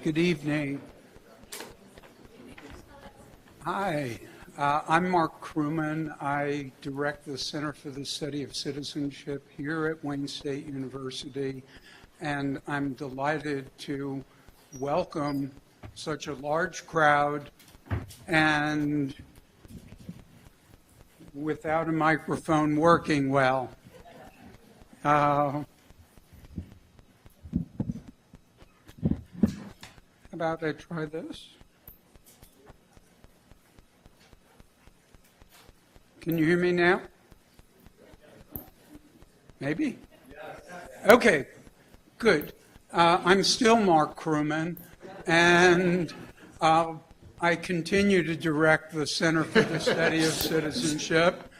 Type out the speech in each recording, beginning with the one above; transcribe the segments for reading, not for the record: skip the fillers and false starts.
Good evening. Hi, I'm Mark Crewman. I direct the Center for the Study of Citizenship here at Wayne State University, and I'm delighted to welcome such a large crowd and without a microphone working well. How about I try this? Can you hear me now? Maybe? Okay, good. I'm still Mark Crewman, and I continue to direct the Center for the Study of Citizenship,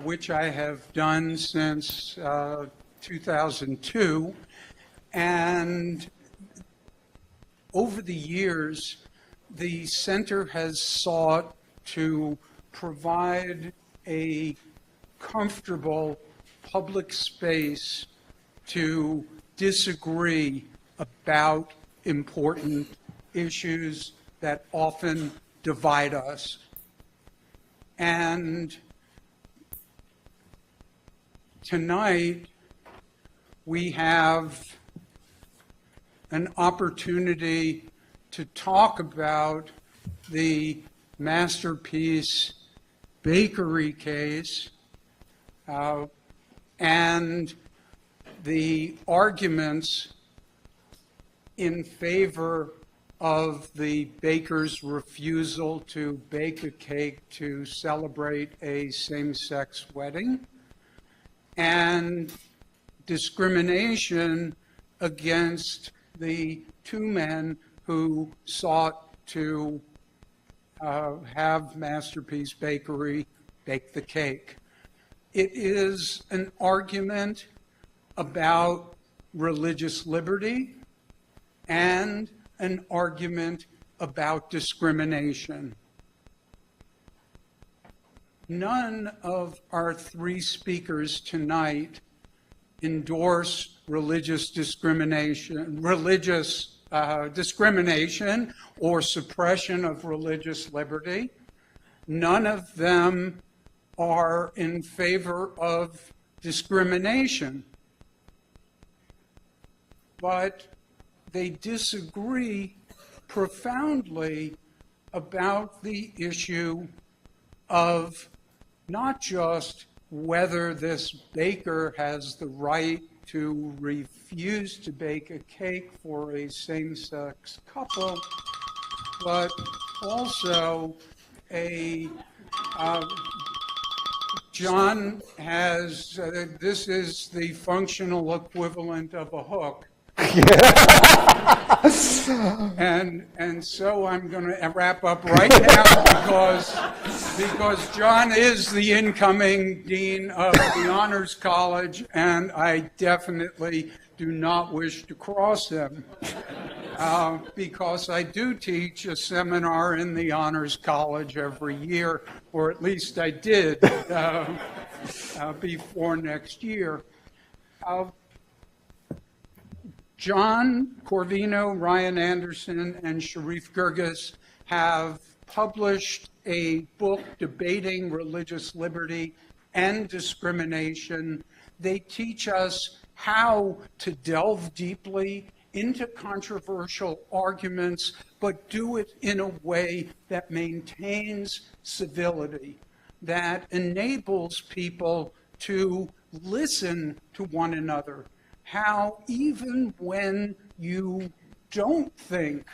which I have done since 2002. And over the years, the center has sought to provide a comfortable public space to disagree about important issues that often divide us. And tonight, we have an opportunity to talk about the Masterpiece Bakery case and the arguments in favor of the baker's refusal to bake a cake to celebrate a same-sex wedding, and discrimination against the two men who sought to have Masterpiece Bakery bake the cake. It is an argument about religious liberty and an argument about discrimination. None of our three speakers tonight endorse religious discrimination or suppression of religious liberty. None of them are in favor of discrimination. But they disagree profoundly about the issue of not just whether this baker has the right to refuse to bake a cake for a same-sex couple, but also John has, this is the functional equivalent of a hook. And so I'm going to wrap up right now because John is the incoming dean of the Honors College, and I definitely do not wish to cross him because I do teach a seminar in the Honors College every year, or at least I did before next year. John, Corvino, Ryan Anderson, and Sherif Girgis have published a book debating religious liberty and discrimination. They teach us how to delve deeply into controversial arguments, but do it in a way that maintains civility, that enables people to listen to one another. How even when you don't think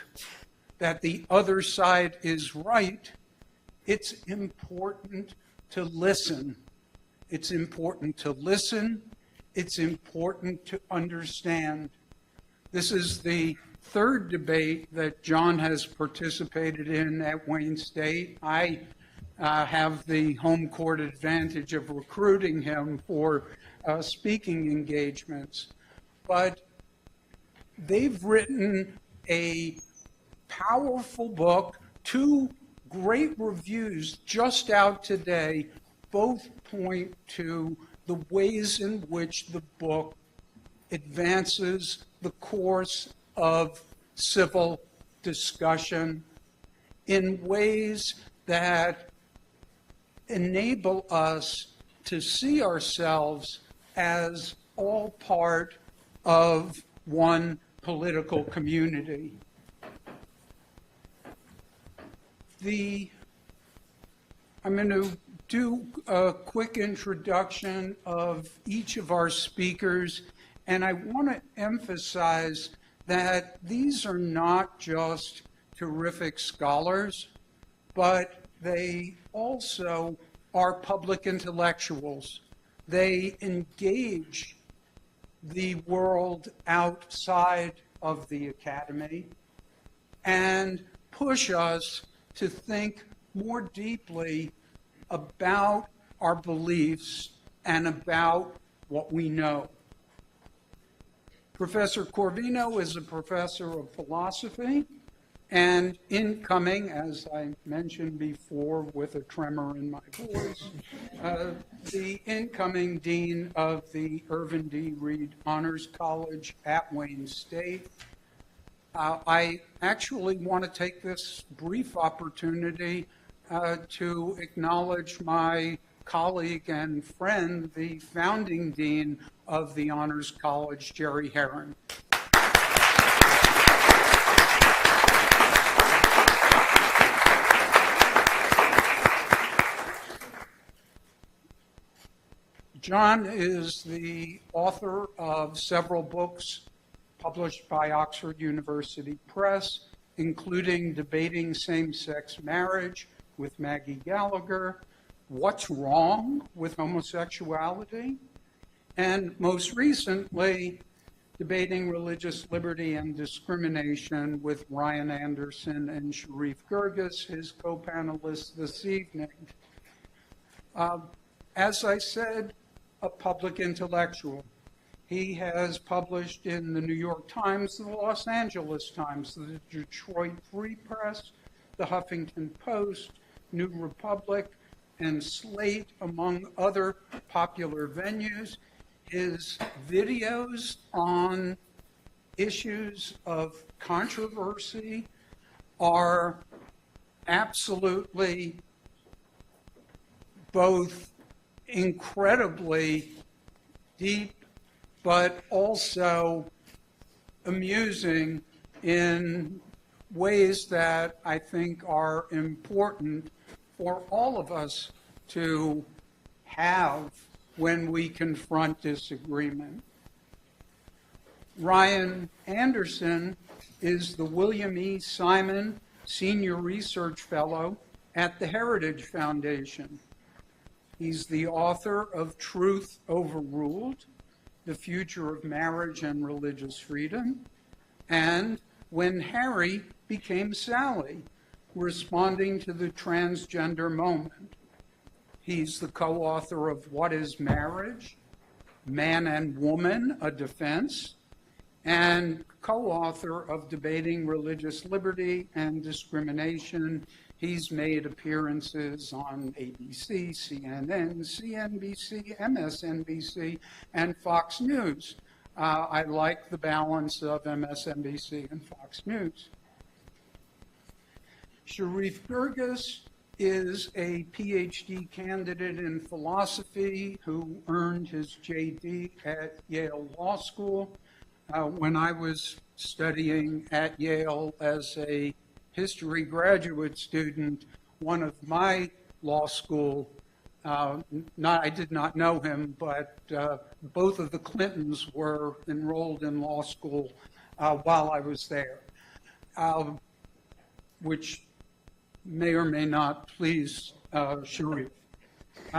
that the other side is right, it's important to listen. It's important to listen. It's important to understand. This is the third debate that John has participated in at Wayne State. I have the home court advantage of recruiting him for speaking engagements. But they've written a powerful book, two great reviews just out today. Both point to the ways in which the book advances the course of civil discussion in ways that enable us to see ourselves as all part of one political community. I'm going to do a quick introduction of each of our speakers, and I want to emphasize that these are not just terrific scholars, but they also are public intellectuals. They engage the world outside of the academy and push us to think more deeply about our beliefs and about what we know. Professor Corvino is a professor of philosophy and incoming, as I mentioned before with a tremor in my voice, the incoming dean of the Irvin D. Reed Honors College at Wayne State. I actually want to take this brief opportunity to acknowledge my colleague and friend, the founding dean of the Honors College, Jerry Herron. John is the author of several books published by Oxford University Press, including Debating Same-Sex Marriage with Maggie Gallagher, What's Wrong with Homosexuality, and most recently, Debating Religious Liberty and Discrimination with Ryan Anderson and Sherif Girgis, his co-panelists this evening. As I said, a public intellectual. He has published in the New York Times, the Los Angeles Times, the Detroit Free Press, the Huffington Post, New Republic, and Slate, among other popular venues. His videos on issues of controversy are absolutely both incredibly deep, but also amusing in ways that I think are important for all of us to have when we confront disagreement. Ryan Anderson is the William E. Simon Senior Research Fellow at the Heritage Foundation. He's the author of Truth Overruled, The Future of Marriage and Religious Freedom, and When Harry Became Sally, Responding to the Transgender Moment. He's the co-author of What is Marriage? Man and Woman, A Defense, and co-author of Debating Religious Liberty and Discrimination. He's made appearances on ABC, CNN, CNBC, MSNBC, and Fox News. I like the balance of MSNBC and Fox News. Sherif Girgis is a PhD candidate in philosophy who earned his JD at Yale Law School. When I was studying at Yale as a history graduate student, one of my law school, I did not know him, but both of the Clintons were enrolled in law school while I was there, which may or may not please Sherif.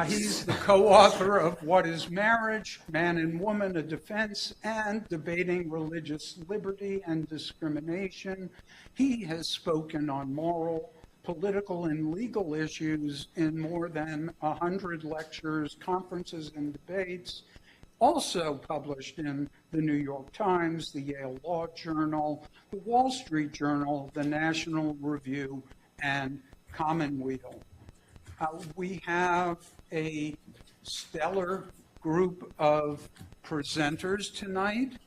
He's the co-author of What is Marriage? Man and Woman, A Defense, and Debating Religious Liberty and Discrimination. He has spoken on moral, political, and legal issues in more than 100 lectures, conferences, and debates. Also published in the New York Times, the Yale Law Journal, the Wall Street Journal, the National Review, and Commonweal. We have a stellar group of presenters tonight.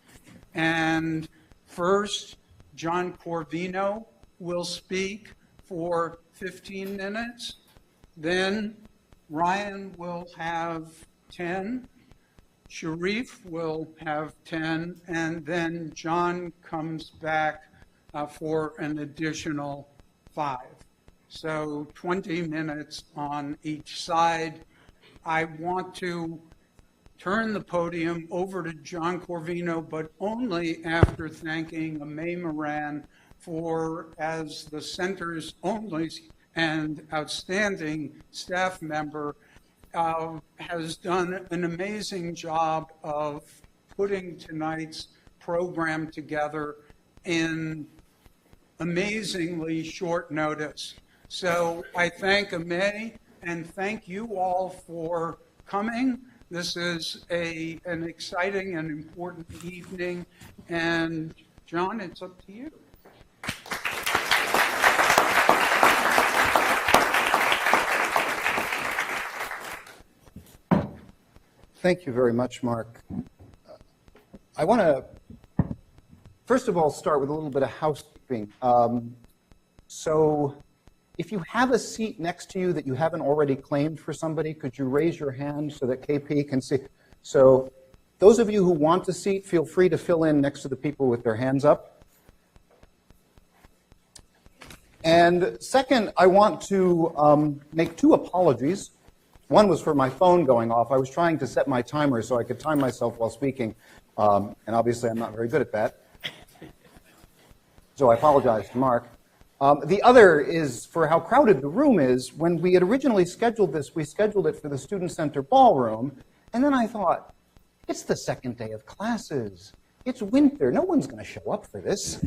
And first, John Corvino will speak for 15 minutes. Then Ryan will have 10. Sherif will have 10. And then John comes back for an additional 5. So 20 minutes on each side. I want to turn the podium over to John Corvino, but only after thanking May Moran for, as the center's only and outstanding staff member, has done an amazing job of putting tonight's program together in amazingly short notice. So I thank May and thank you all for coming. This is an exciting and important evening. And John, it's up to you. Thank you very much, Mark. I want to, first of all, start with a little bit of housekeeping. So if you have a seat next to you that you haven't already claimed for somebody, could you raise your hand so that KP can see? So those of you who want a seat, feel free to fill in next to the people with their hands up. And second, I want to make 2 apologies. One was for my phone going off. I was trying to set my timer so I could time myself while speaking, and obviously I'm not very good at that. So I apologize to Mark. The other is for how crowded the room is. When we had originally scheduled this, we scheduled it for the Student Center ballroom, and then I thought, it's the second day of classes. It's winter. No one's going to show up for this.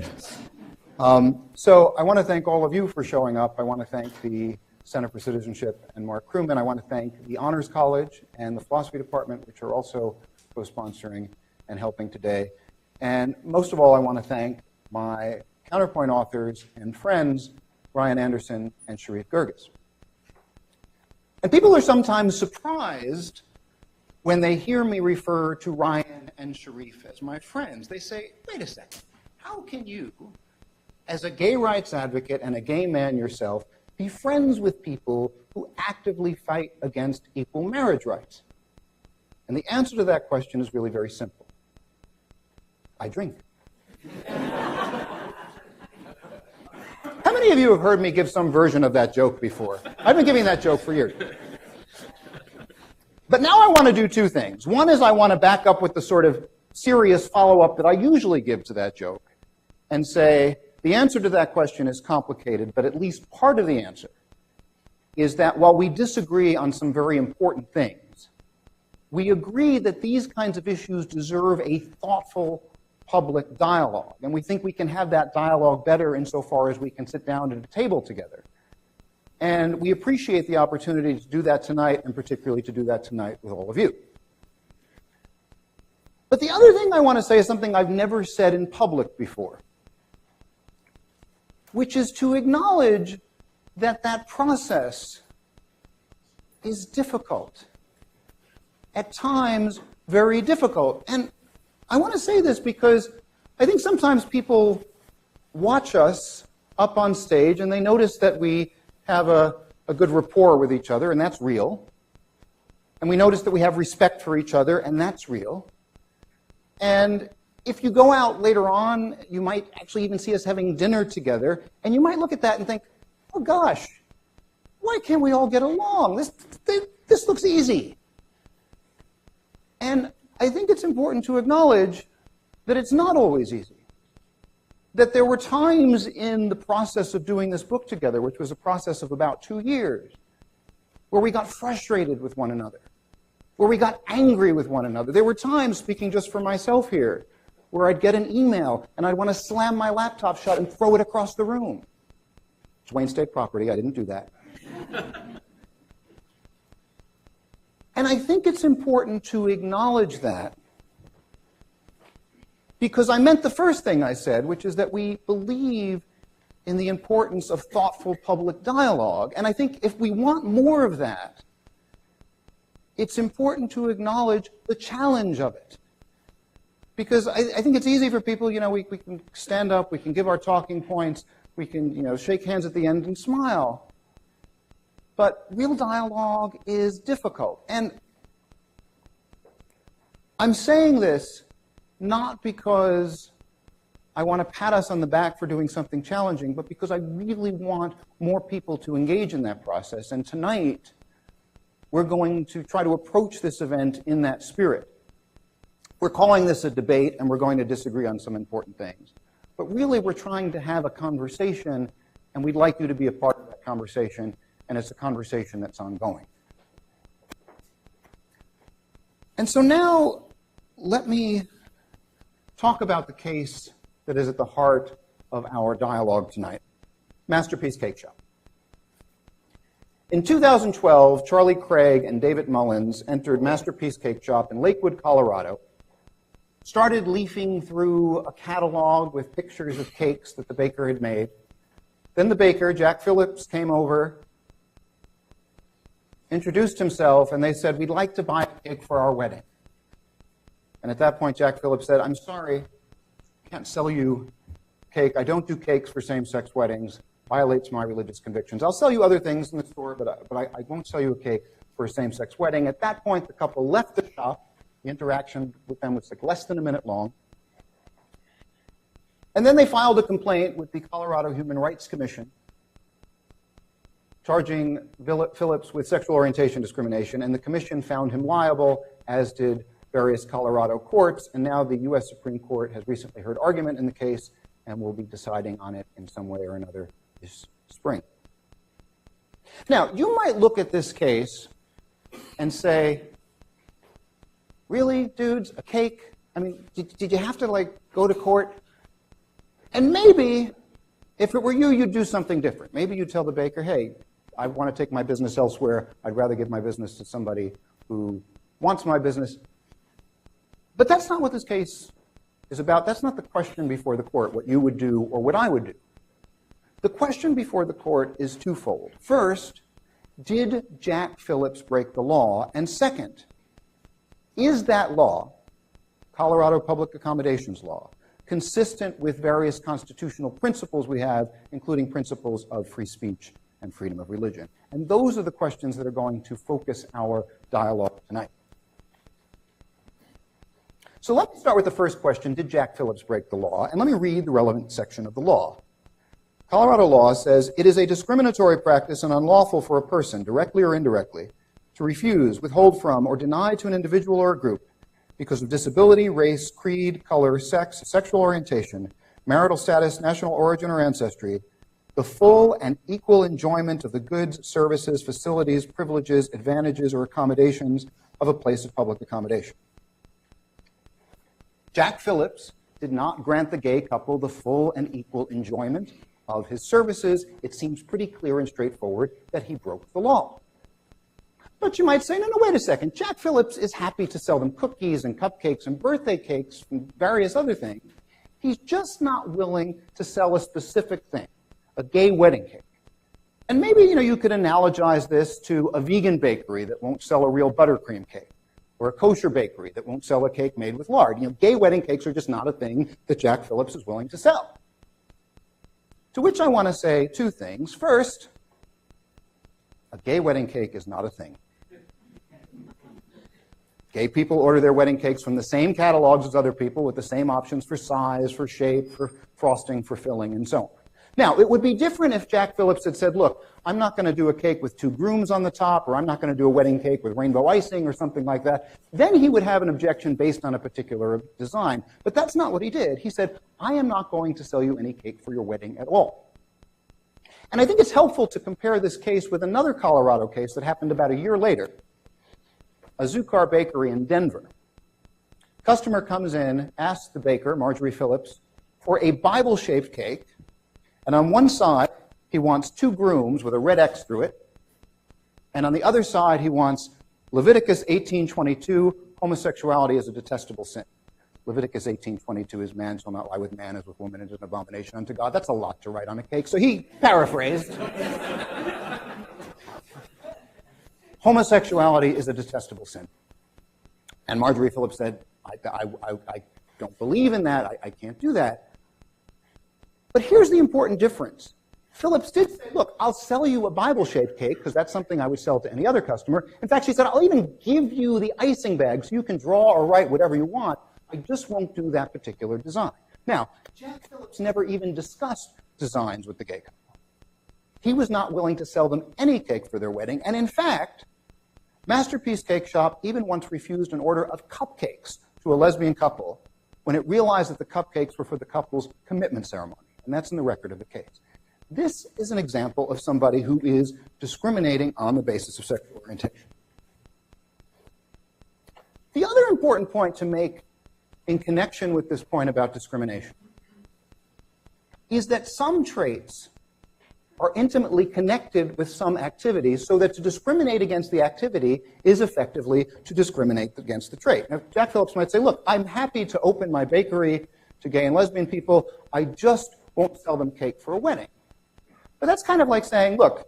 So I want to thank all of you for showing up. I want to thank the Center for Citizenship and Mark Crewman. I want to thank the Honors College and the Philosophy Department, which are also co-sponsoring and helping today. And most of all, I want to thank my Counterpoint authors and friends, Ryan Anderson and Sherif Girgis. And people are sometimes surprised when they hear me refer to Ryan and Sherif as my friends. They say, wait a second, how can you, as a gay rights advocate and a gay man yourself, be friends with people who actively fight against equal marriage rights? And the answer to that question is really very simple. I drink. How many of you have heard me give some version of that joke before? I've been giving that joke for years. But now I want to do 2 things. One is I want to back up with the sort of serious follow-up that I usually give to that joke and say, the answer to that question is complicated, but at least part of the answer is that while we disagree on some very important things, we agree that these kinds of issues deserve a thoughtful public dialogue. And we think we can have that dialogue better insofar as we can sit down at a table together. And we appreciate the opportunity to do that tonight, and particularly to do that tonight with all of you. But the other thing I want to say is something I've never said in public before, which is to acknowledge that that process is difficult, at times very difficult. And I want to say this because I think sometimes people watch us up on stage and they notice that we have a good rapport with each other, and that's real. And we notice that we have respect for each other, and that's real. And if you go out later on, you might actually even see us having dinner together, and you might look at that and think, oh gosh, why can't we all get along? This looks easy. And I think it's important to acknowledge that it's not always easy. That there were times in the process of doing this book together, which was a process of about 2 years, where we got frustrated with one another, where we got angry with one another. There were times, speaking just for myself here, where I'd get an email and I'd want to slam my laptop shut and throw it across the room. It's Wayne State property. I didn't do that. And I think it's important to acknowledge that, because I meant the first thing I said, which is that we believe in the importance of thoughtful public dialogue. And I think if we want more of that, it's important to acknowledge the challenge of it. Because I think it's easy for people, we can stand up, we can give our talking points, We can, shake hands at the end and smile. But real dialogue is difficult. And I'm saying this not because I want to pat us on the back for doing something challenging, but because I really want more people to engage in that process. And tonight, we're going to try to approach this event in that spirit. We're calling this a debate, and we're going to disagree on some important things. But really, we're trying to have a conversation, and we'd like you to be a part of that conversation, and it's a conversation that's ongoing. And so now, let me talk about the case that is at the heart of our dialogue tonight, Masterpiece Cakeshop. In 2012, Charlie Craig and David Mullins entered Masterpiece Cakeshop in Lakewood, Colorado, started leafing through a catalog with pictures of cakes that the baker had made. Then the baker, Jack Phillips, came over, introduced himself, and they said, "We'd like to buy a cake for our wedding." And at that point, Jack Phillips said, "I'm sorry, I can't sell you cake. I don't do cakes for same-sex weddings. Violates my religious convictions. I'll sell you other things in the store, but I won't sell you a cake for a same-sex wedding." At that point, the couple left the shop. The interaction with them was like less than a minute long. And then they filed a complaint with the Colorado Human Rights Commission, charging Phillips with sexual orientation discrimination, and the commission found him liable, as did various Colorado courts, and now the U.S. Supreme Court has recently heard argument in the case and will be deciding on it in some way or another this spring. Now, you might look at this case and say, really, dudes, a cake? I mean, did you have to, go to court? And maybe, if it were you, you'd do something different. Maybe you'd tell the baker, hey, I want to take my business elsewhere. I'd rather give my business to somebody who wants my business. But that's not what this case is about. That's not the question before the court, what you would do or what I would do. The question before the court is twofold. First, did Jack Phillips break the law? And second, is that law, Colorado Public Accommodations Law, consistent with various constitutional principles we have, including principles of free speech and freedom of religion? And those are the questions that are going to focus our dialogue tonight. So let me start with the first question, did Jack Phillips break the law? And let me read the relevant section of the law. Colorado law says, "It is a discriminatory practice and unlawful for a person, directly or indirectly, to refuse, withhold from, or deny to an individual or a group, because of disability, race, creed, color, sex, sexual orientation, marital status, national origin, or ancestry, the full and equal enjoyment of the goods, services, facilities, privileges, advantages, or accommodations of a place of public accommodation." Jack Phillips did not grant the gay couple the full and equal enjoyment of his services. It seems pretty clear and straightforward that he broke the law. But you might say, no, wait a second. Jack Phillips is happy to sell them cookies and cupcakes and birthday cakes and various other things. He's just not willing to sell a specific thing, a gay wedding cake. And maybe, you could analogize this to a vegan bakery that won't sell a real buttercream cake, or a kosher bakery that won't sell a cake made with lard. Gay wedding cakes are just not a thing that Jack Phillips is willing to sell. To which I want to say two things. First, a gay wedding cake is not a thing. Gay people order their wedding cakes from the same catalogs as other people with the same options for size, for shape, for frosting, for filling, and so on. Now, it would be different if Jack Phillips had said, look, I'm not going to do a cake with 2 grooms on the top, or I'm not going to do a wedding cake with rainbow icing or something like that. Then he would have an objection based on a particular design. But that's not what he did. He said, I am not going to sell you any cake for your wedding at all. And I think it's helpful to compare this case with another Colorado case that happened about a year later, a Zukar bakery in Denver. Customer comes in, asks the baker, Marjorie Phillips, for a Bible-shaped cake. And on one side, he wants 2 grooms with a red X through it. And on the other side, he wants Leviticus 18:22, homosexuality is a detestable sin. Leviticus 18:22 is man shall not lie with man as with woman, it is an abomination unto God. That's a lot to write on a cake. So he paraphrased. Homosexuality is a detestable sin. And Marjorie Phillips said, I don't believe in that. I can't do that. But here's the important difference. Phillips did say, look, I'll sell you a Bible-shaped cake, because that's something I would sell to any other customer. In fact, she said, I'll even give you the icing bag so you can draw or write whatever you want. I just won't do that particular design. Now, Jack Phillips never even discussed designs with the gay couple. He was not willing to sell them any cake for their wedding, and in fact, Masterpiece Cake Shop even once refused an order of cupcakes to a lesbian couple when it realized that the cupcakes were for the couple's commitment ceremony, and that's in the record of the case. This is an example of somebody who is discriminating on the basis of sexual orientation. The other important point to make in connection with this point about discrimination is that some traits are intimately connected with some activities, so that to discriminate against the activity is effectively to discriminate against the trait. Now, Jack Phillips might say, look, I'm happy to open my bakery to gay and lesbian people, I just won't sell them cake for a wedding. But that's kind of like saying, look,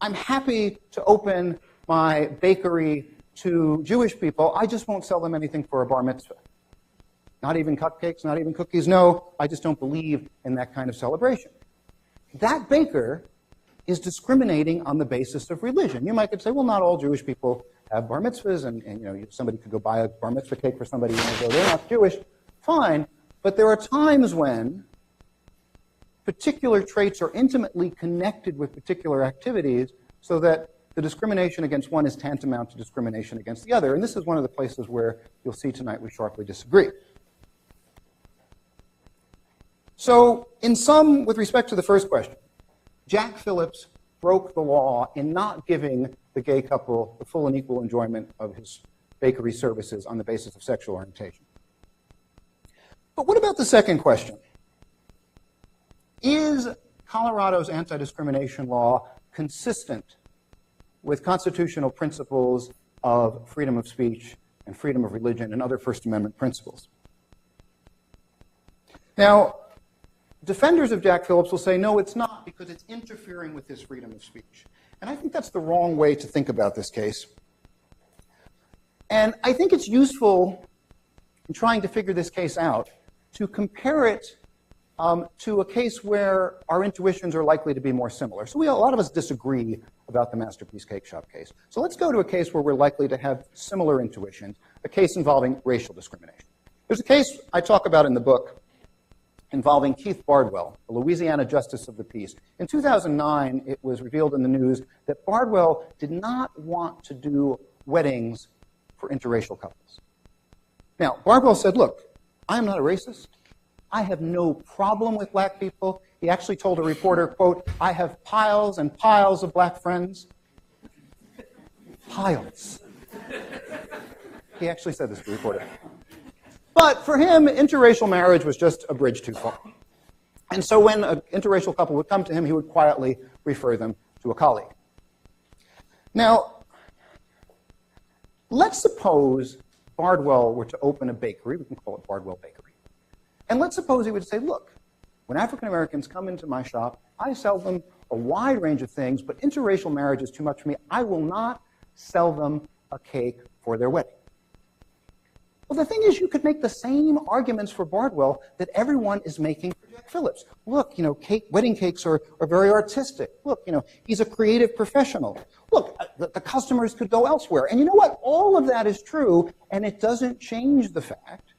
I'm happy to open my bakery to Jewish people, I just won't sell them anything for a bar mitzvah. Not even cupcakes, not even cookies, no, I just don't believe in that kind of celebration. That baker is discriminating on the basis of religion. You might say, well, not all Jewish people have bar mitzvahs, and you know, somebody could go buy a bar mitzvah cake for somebody and go, they're not Jewish. Fine, but there are times when particular traits are intimately connected with particular activities so that the discrimination against one is tantamount to discrimination against the other. And this is one of the places where you'll see tonight we sharply disagree. So, in sum, with respect to the first question, Jack Phillips broke the law in not giving the gay couple the full and equal enjoyment of his bakery services on the basis of sexual orientation. But what about the second question? Is Colorado's anti-discrimination law consistent with constitutional principles of freedom of speech and freedom of religion and other First Amendment principles? Now, defenders of Jack Phillips will say, no, it's not, because it's interfering with his freedom of speech. And I think that's the wrong way to think about this case. And I think it's useful in trying to figure this case out to compare it to a case where our intuitions are likely to be more similar. So a lot of us disagree about the Masterpiece Cake Shop case. So let's go to a case where we're likely to have similar intuitions, a case involving racial discrimination. There's a case I talk about in the book involving Keith Bardwell, a Louisiana justice of the peace. In 2009, it was revealed in the news that Bardwell did not want to do weddings for interracial couples. Now, Bardwell said, look, I'm not a racist. I have no problem with black people. He actually told a reporter, quote, I have piles and piles of black friends. Piles. He actually said this to the reporter. But for him, interracial marriage was just a bridge too far. And so when an interracial couple would come to him, he would quietly refer them to a colleague. Now, let's suppose Bardwell were to open a bakery. We can call it Bardwell Bakery. And let's suppose he would say, look, when African Americans come into my shop, I sell them a wide range of things, but interracial marriage is too much for me. I will not sell them a cake for their wedding. Well, the thing is, you could make the same arguments for Bardwell that everyone is making for Jack Phillips. Look, you know, wedding cakes are very artistic. Look, you know, he's a creative professional. Look, the customers could go elsewhere. And you know what? All of that is true, and it doesn't change the fact,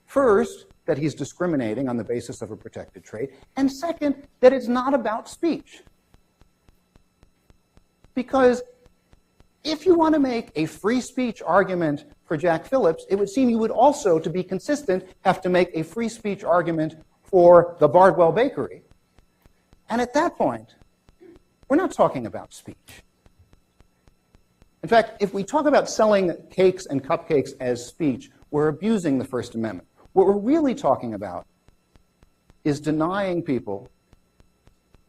first, that he's discriminating on the basis of a protected trait, and second, that it's not about speech. Because if you want to make a free speech argument for Jack Phillips, it would seem you would also, to be consistent, have to make a free speech argument for the Bardwell Bakery. And at that point, we're not talking about speech. In fact, if we talk about selling cakes and cupcakes as speech, we're abusing the First Amendment. What we're really talking about is denying people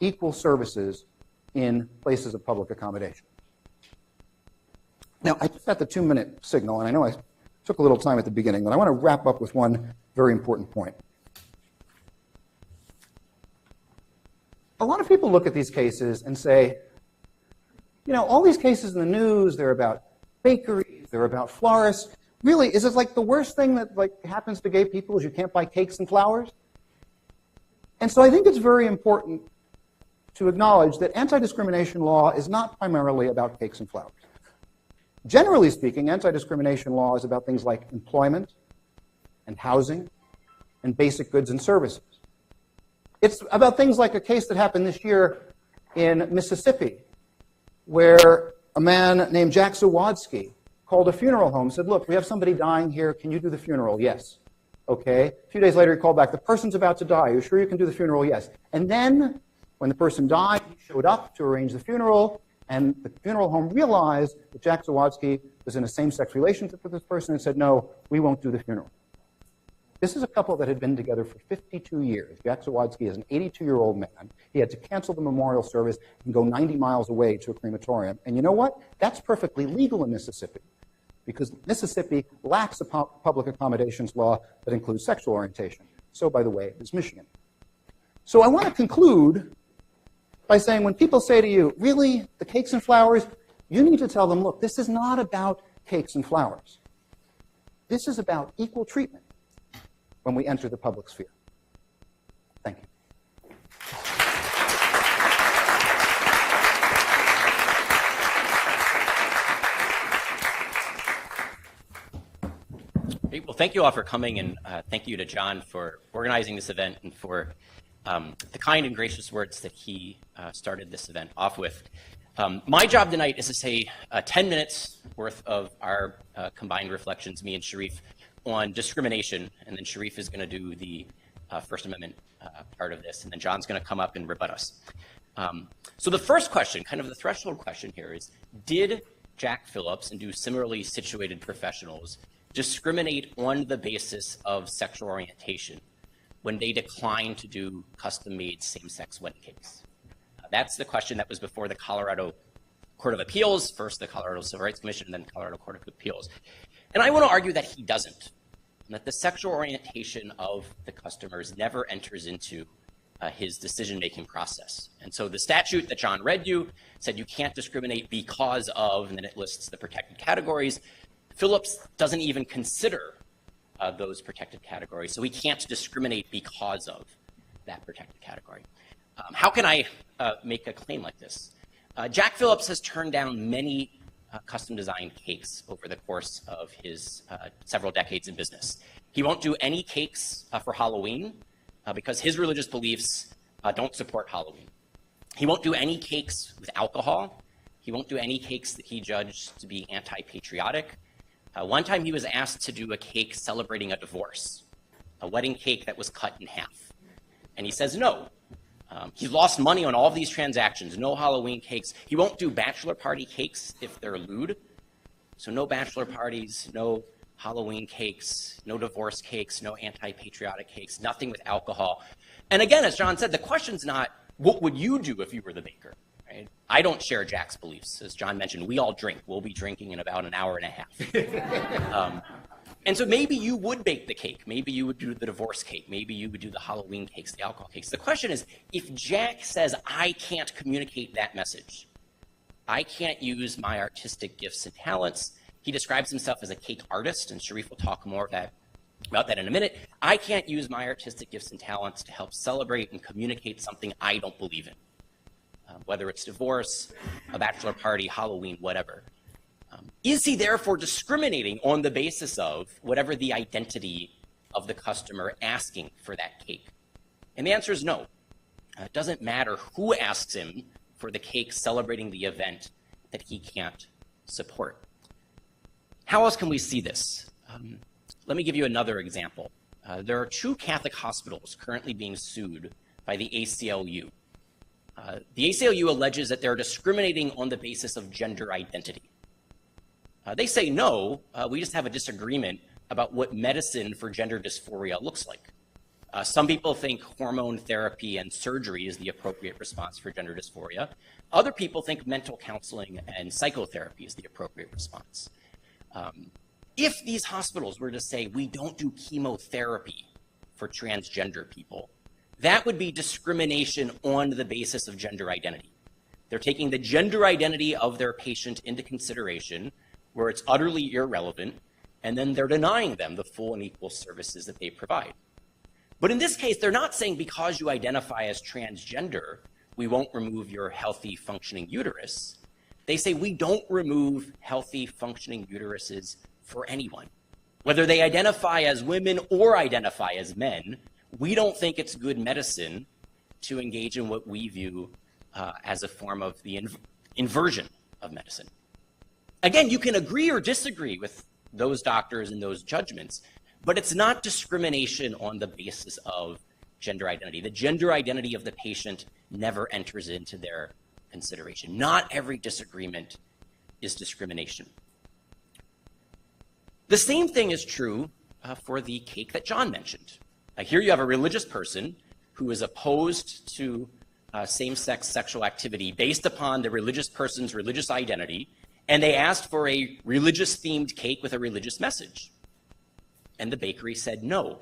equal services in places of public accommodation. Now, I just got the 2-minute signal, and I know I took a little time at the beginning, but I want to wrap up with one very important point. A lot of people look at these cases and say, you know, all these cases in the news, they're about bakeries, they're about florists. Really, is it like the worst thing that happens to gay people is you can't buy cakes and flowers? And so I think it's very important to acknowledge that anti-discrimination law is not primarily about cakes and flowers. Generally speaking, anti-discrimination law is about things like employment and housing and basic goods and services. It's about things like a case that happened this year in Mississippi, where a man named Jack Zawadski called a funeral home, said, look, we have somebody dying here. Can you do the funeral? Yes. Okay. A few days later, he called back. The person's about to die. Are you sure you can do the funeral? Yes. And then, when the person died, he showed up to arrange the funeral, and the funeral home realized that Jack Zawadski was in a same-sex relationship with this person and said, no, we won't do the funeral. This is a couple that had been together for 52 years. Jack Zawadski is an 82-year-old man. He had to cancel the memorial service and go 90 miles away to a crematorium. And you know what? That's perfectly legal in Mississippi, because Mississippi lacks a public accommodations law that includes sexual orientation. So, by the way, is Michigan. So I want to conclude by saying, when people say to you, really, the cakes and flowers, you need to tell them, look, this is not about cakes and flowers. This is about equal treatment when we enter the public sphere. Thank you. Great. Well, thank you all for coming, and thank you to John for organizing this event and for the kind and gracious words that he started this event off with. My job tonight is to say 10 minutes worth of our combined reflections, me and Sherif, on discrimination, and then Sherif is going to do the First Amendment part of this, and then John's going to come up and rebut us. So the first question, kind of the threshold question here, is, did Jack Phillips and do similarly situated professionals discriminate on the basis of sexual orientation when they declined to do custom-made same-sex wedding cakes? That's the question that was before the Colorado Court of Appeals, first the Colorado Civil Rights Commission, and then the Colorado Court of Appeals. And I want to argue that he doesn't, and that the sexual orientation of the customers never enters into his decision-making process. And so the statute that John read you said you can't discriminate because of, and then it lists the protected categories. Phillips doesn't even consider those protected categories, so he can't discriminate because of that protected category. How can I make a claim like this? Jack Phillips has turned down many custom-designed cakes over the course of his several decades in business. He won't do any cakes for Halloween because his religious beliefs don't support Halloween. He won't do any cakes with alcohol. He won't do any cakes that he judged to be anti-patriotic. One time he was asked to do a cake celebrating a divorce, a wedding cake that was cut in half. And he says no. He's lost money on all of these transactions, no Halloween cakes. He won't do bachelor party cakes if they're lewd. So no bachelor parties, no Halloween cakes, no divorce cakes, no anti-patriotic cakes, nothing with alcohol. And again, as John said, the question's not, what would you do if you were the baker? Right? I don't share Jack's beliefs. As John mentioned, we all drink. We'll be drinking in about an hour and a half. And so maybe you would bake the cake. Maybe you would do the divorce cake. Maybe you would do the Halloween cakes, the alcohol cakes. The question is, if Jack says, I can't communicate that message, I can't use my artistic gifts and talents. He describes himself as a cake artist, and Sherif will talk more about that in a minute. I can't use my artistic gifts and talents to help celebrate and communicate something I don't believe in. Whether it's divorce, a bachelor party, Halloween, whatever. Is he therefore discriminating on the basis of whatever the identity of the customer asking for that cake? And the answer is no. It doesn't matter who asks him for the cake celebrating the event that he can't support. How else can we see this? Let me give you another example. There are 2 Catholic hospitals currently being sued by the ACLU. The ACLU alleges that they're discriminating on the basis of gender identity. They say no, we just have a disagreement about what medicine for gender dysphoria looks like. Some people think hormone therapy and surgery is the appropriate response for gender dysphoria. Other people think mental counseling and psychotherapy is the appropriate response. If these hospitals were to say, we don't do chemotherapy for transgender people, that would be discrimination on the basis of gender identity. They're taking the gender identity of their patient into consideration, where it's utterly irrelevant, and then they're denying them the full and equal services that they provide. But in this case, they're not saying because you identify as transgender, we won't remove your healthy functioning uterus. They say we don't remove healthy functioning uteruses for anyone. Whether they identify as women or identify as men, we don't think it's good medicine to engage in what we view as a form of the inversion of medicine. Again, you can agree or disagree with those doctors and those judgments, but it's not discrimination on the basis of gender identity. The gender identity of the patient never enters into their consideration. Not every disagreement is discrimination. The same thing is true for the cake that John mentioned. Here you have a religious person who is opposed to same-sex sexual activity based upon the religious person's religious identity, and they asked for a religious-themed cake with a religious message. And the bakery said no.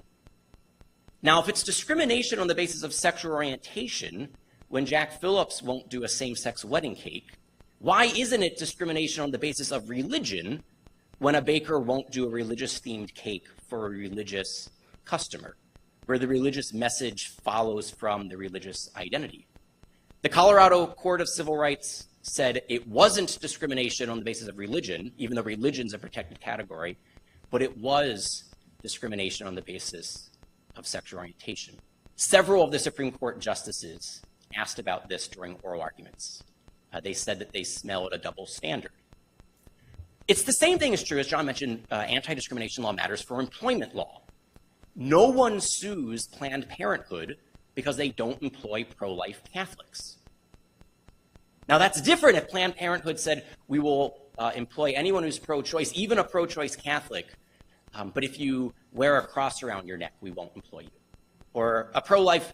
Now, if it's discrimination on the basis of sexual orientation, when Jack Phillips won't do a same-sex wedding cake, why isn't it discrimination on the basis of religion when a baker won't do a religious-themed cake for a religious customer, where the religious message follows from the religious identity? The Colorado Court of Civil Rights said it wasn't discrimination on the basis of religion, even though religion's a protected category, but it was discrimination on the basis of sexual orientation. Several of the Supreme Court justices asked about this during oral arguments. They said that they smelled a double standard. It's the same thing is true, as John mentioned, anti-discrimination law matters for employment law. No one sues Planned Parenthood because they don't employ pro-life Catholics. Now, that's different if Planned Parenthood said, we will employ anyone who's pro-choice, even a pro-choice Catholic, but if you wear a cross around your neck, we won't employ you. Or a pro-life,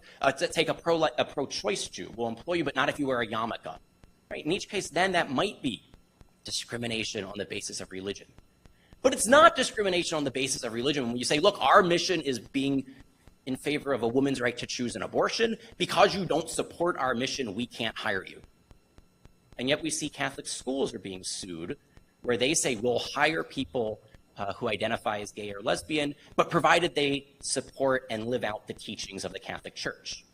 take a pro-choice Jew, we'll employ you, but not if you wear a yarmulke. Right? In each case, then that might be discrimination on the basis of religion. But it's not discrimination on the basis of religion when you say, look, our mission is being in favor of a woman's right to choose an abortion. Because you don't support our mission, we can't hire you. And yet we see Catholic schools are being sued where they say we'll hire people who identify as gay or lesbian, but provided they support and live out the teachings of the Catholic Church.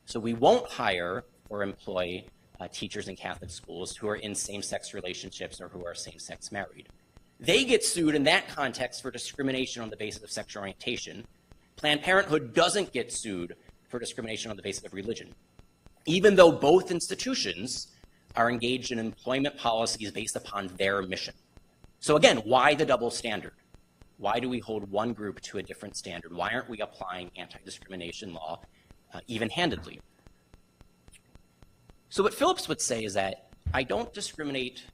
So we won't hire or employ teachers in Catholic schools who are in same-sex relationships or who are same-sex married. They get sued in that context for discrimination on the basis of sexual orientation. Planned Parenthood doesn't get sued for discrimination on the basis of religion, even though both institutions are engaged in employment policies based upon their mission. So again, why the double standard? Why do we hold one group to a different standard? Why aren't we applying anti-discrimination law even-handedly? So what Phillips would say is that I don't discriminate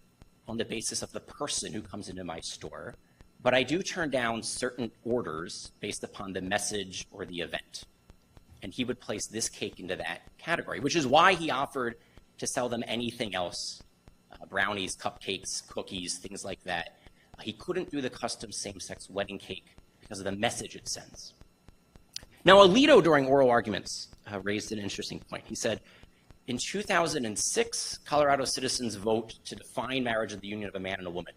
on the basis of the person who comes into my store, but I do turn down certain orders based upon the message or the event. And he would place this cake into that category, which is why he offered to sell them anything else, brownies, cupcakes, cookies, things like that. He couldn't do the custom same-sex wedding cake because of the message it sends. Now, Alito, during oral arguments, raised an interesting point. He said, in 2006, Colorado citizens vote to define marriage as the union of a man and a woman.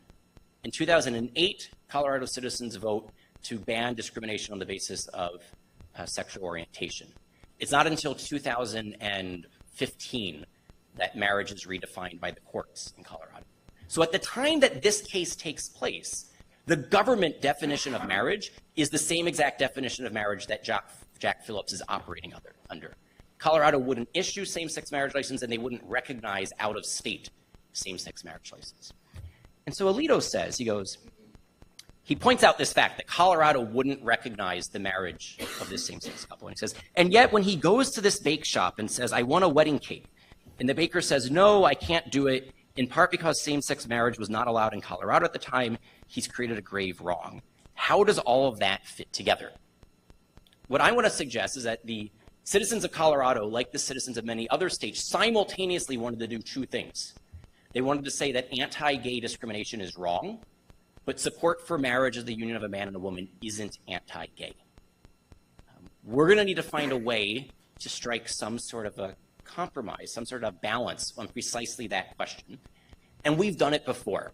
In 2008, Colorado citizens vote to ban discrimination on the basis of sexual orientation. It's not until 2015 that marriage is redefined by the courts in Colorado. So at the time that this case takes place, the government definition of marriage is the same exact definition of marriage that Jack Phillips is operating under. Colorado wouldn't issue same-sex marriage license, and they wouldn't recognize out-of-state same-sex marriage license. And so Alito says, he points out this fact that Colorado wouldn't recognize the marriage of this same-sex couple. And he says, and yet when he goes to this bake shop and says, I want a wedding cake, and the baker says, no, I can't do it, in part because same-sex marriage was not allowed in Colorado at the time, he's created a grave wrong. How does all of that fit together? What I want to suggest is that the citizens of Colorado, like the citizens of many other states, simultaneously wanted to do two things. They wanted to say that anti-gay discrimination is wrong, but support for marriage as the union of a man and a woman isn't anti-gay. We're going to need to find a way to strike some sort of a compromise, some sort of balance on precisely that question. And we've done it before.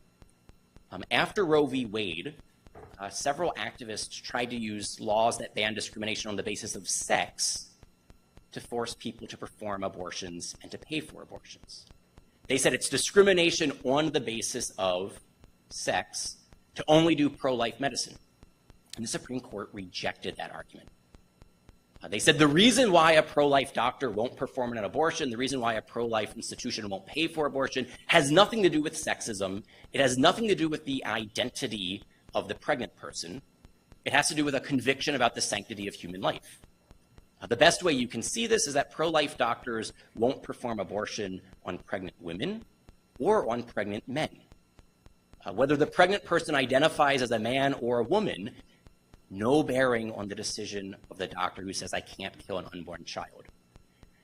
After Roe v. Wade, several activists tried to use laws that ban discrimination on the basis of sex to force people to perform abortions and to pay for abortions. They said it's discrimination on the basis of sex to only do pro-life medicine. And the Supreme Court rejected that argument. They said the reason why a pro-life doctor won't perform an abortion, the reason why a pro-life institution won't pay for abortion, has nothing to do with sexism. It has nothing to do with the identity of the pregnant person. It has to do with a conviction about the sanctity of human life. The best way you can see this is that pro-life doctors won't perform abortion on pregnant women or on pregnant men. Whether the pregnant person identifies as a man or a woman, no bearing on the decision of the doctor who says, I can't kill an unborn child.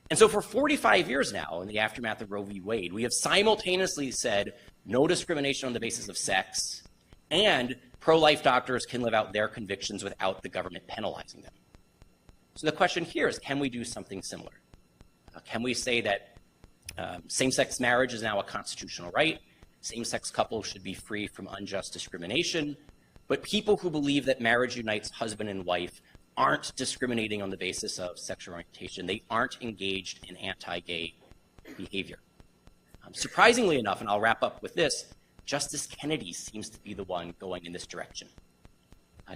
And so for 45 years now, in the aftermath of Roe v. Wade, we have simultaneously said no discrimination on the basis of sex, and pro-life doctors can live out their convictions without the government penalizing them. So the question here is, can we do something similar? Can we say that same-sex marriage is now a constitutional right, same-sex couples should be free from unjust discrimination, but people who believe that marriage unites husband and wife aren't discriminating on the basis of sexual orientation. They aren't engaged in anti-gay behavior. Surprisingly enough, and I'll wrap up with this, Justice Kennedy seems to be the one going in this direction.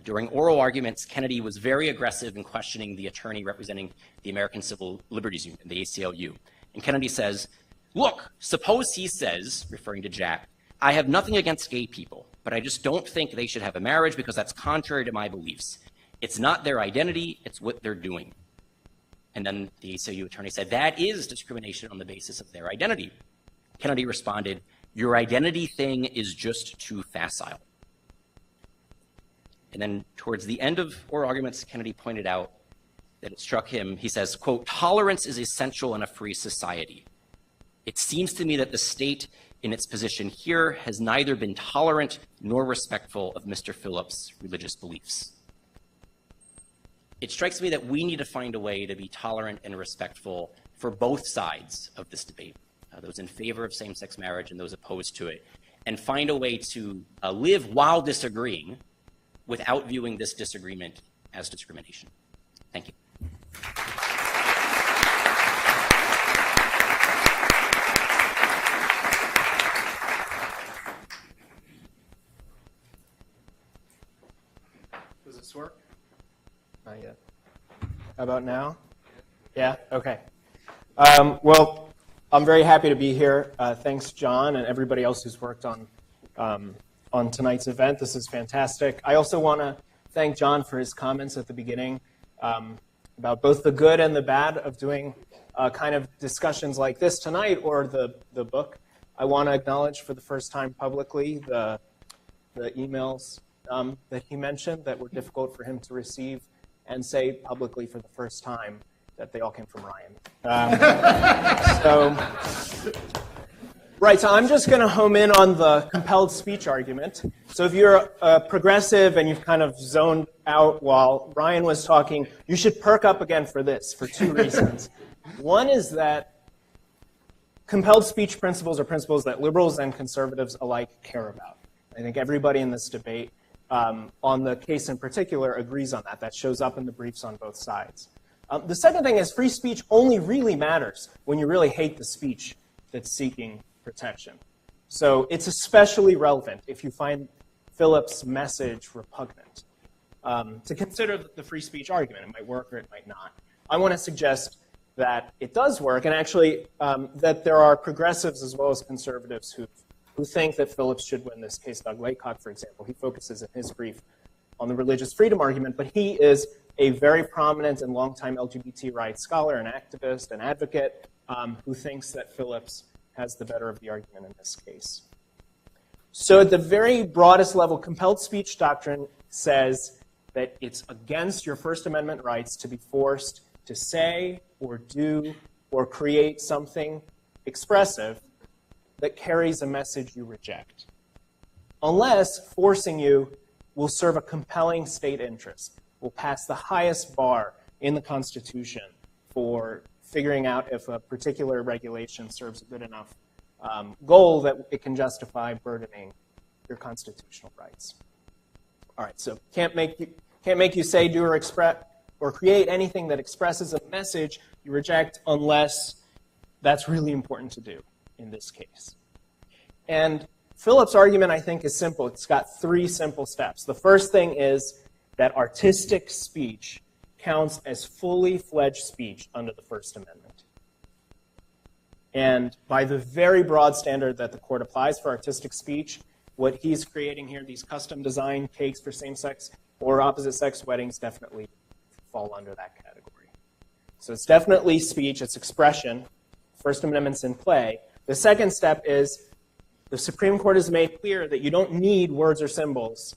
During oral arguments, Kennedy was very aggressive in questioning the attorney representing the American Civil Liberties Union, the ACLU. And Kennedy says, look, suppose he says, referring to Jack, I have nothing against gay people, but I just don't think they should have a marriage because that's contrary to my beliefs. It's not their identity, it's what they're doing. And then the ACLU attorney said, that is discrimination on the basis of their identity. Kennedy responded, your identity thing is just too facile. And then towards the end of oral arguments, Kennedy pointed out that it struck him, he says, quote, tolerance is essential in a free society. It seems to me that the state in its position here has neither been tolerant nor respectful of Mr. Phillips' religious beliefs. It strikes me that we need to find a way to be tolerant and respectful for both sides of this debate, those in favor of same-sex marriage and those opposed to it, and find a way to live while disagreeing without viewing this disagreement as discrimination. Thank you. Does this work? Not yet. How about now? Yeah? Okay. Well, I'm very happy to be here. Thanks, John, and everybody else who's worked on tonight's event. This is fantastic. I also want to thank John for his comments at the beginning about both the good and the bad of doing kind of discussions like this tonight or the book. I want to acknowledge for the first time publicly the emails that he mentioned that were difficult for him to receive, and say publicly for the first time that they all came from Ryan. So I'm just going to home in on the compelled speech argument. So if you're a progressive and you've kind of zoned out while Ryan was talking, you should perk up again for this, for two reasons. One is that compelled speech principles are principles that liberals and conservatives alike care about. I think everybody in this debate, on the case in particular, agrees on that. That shows up in the briefs on both sides. The second thing is free speech only really matters when you really hate the speech that's seeking protection. So it's especially relevant if you find Phillips' message repugnant to consider the free speech argument. It might work or it might not. I want to suggest that it does work, and actually that there are progressives as well as conservatives who think that Phillips should win this case. Doug Laycock, for example, he focuses in his brief on the religious freedom argument, but he is a very prominent and longtime LGBT rights scholar and activist and advocate who thinks that Phillips has the better of the argument in this case. So at the very broadest level, compelled speech doctrine says that it's against your First Amendment rights to be forced to say or do or create something expressive that carries a message you reject, unless forcing you will serve a compelling state interest, will pass the highest bar in the Constitution for figuring out if a particular regulation serves a good enough goal that it can justify burdening your constitutional rights. All right, so can't make you say, do, or express, or create anything that expresses a message you reject unless that's really important to do in this case. And Phillips' argument, I think, is simple. It's got 3 simple steps. The first thing is that artistic speech counts as fully fledged speech under the First Amendment. And by the very broad standard that the court applies for artistic speech, what he's creating here, these custom designed cakes for same-sex or opposite-sex weddings, definitely fall under that category. So it's definitely speech, it's expression. First Amendment's in play. The second step is the Supreme Court has made clear that you don't need words or symbols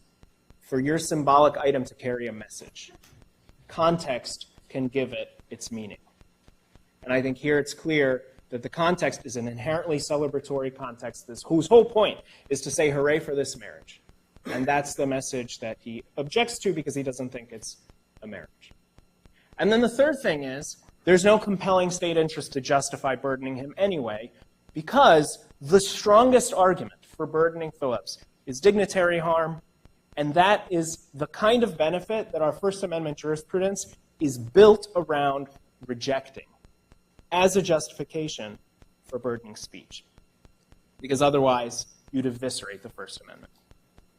for your symbolic item to carry a message. Context can give it its meaning. And I think here it's clear that the context is an inherently celebratory context whose whole point is to say hooray for this marriage. And that's the message that he objects to because he doesn't think it's a marriage. And then the third thing is there's no compelling state interest to justify burdening him anyway, because the strongest argument for burdening Phillips is dignitary harm, and that is the kind of benefit that our First Amendment jurisprudence is built around rejecting as a justification for burdening speech, because otherwise you'd eviscerate the First Amendment.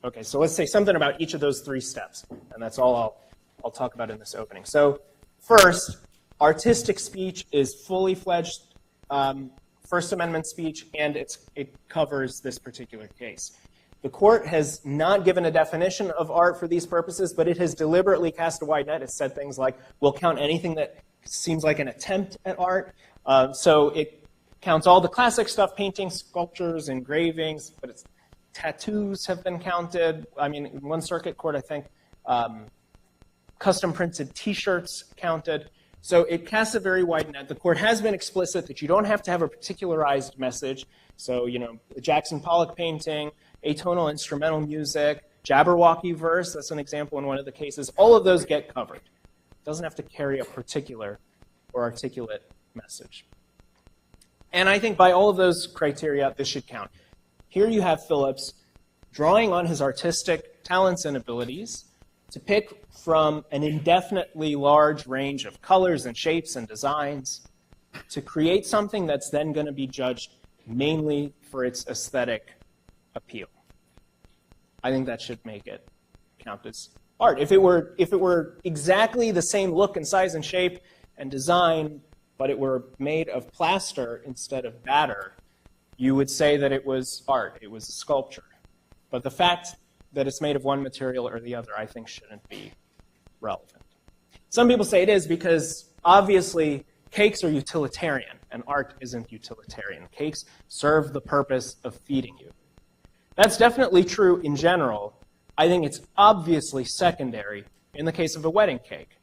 Okay, so let's say something about each of those 3 steps, and that's all I'll talk about in this opening. So first, artistic speech is fully fledged First Amendment speech, and it covers this particular case. The court has not given a definition of art for these purposes, but it has deliberately cast a wide net. It said things like, we'll count anything that seems like an attempt at art. So it counts all the classic stuff, paintings, sculptures, engravings, but tattoos have been counted. I mean, in one circuit court, I think, custom printed T-shirts counted. So it casts a very wide net. The court has been explicit that you don't have to have a particularized message. So, the Jackson Pollock painting, atonal instrumental music, Jabberwocky verse, that's an example in one of the cases. All of those get covered. It doesn't have to carry a particular or articulate message. And I think by all of those criteria, this should count. Here you have Phillips drawing on his artistic talents and abilities to pick from an indefinitely large range of colors and shapes and designs to create something that's then going to be judged mainly for its aesthetic appeal. I think that should make it count as art. If it were exactly the same look and size and shape and design, but it were made of plaster instead of batter, you would say that it was art, it was a sculpture. But the fact that it's made of one material or the other, I think, shouldn't be relevant. Some people say it is because, obviously, cakes are utilitarian, and art isn't utilitarian. Cakes serve the purpose of feeding you. That's definitely true in general. I think it's obviously secondary in the case of a wedding cake.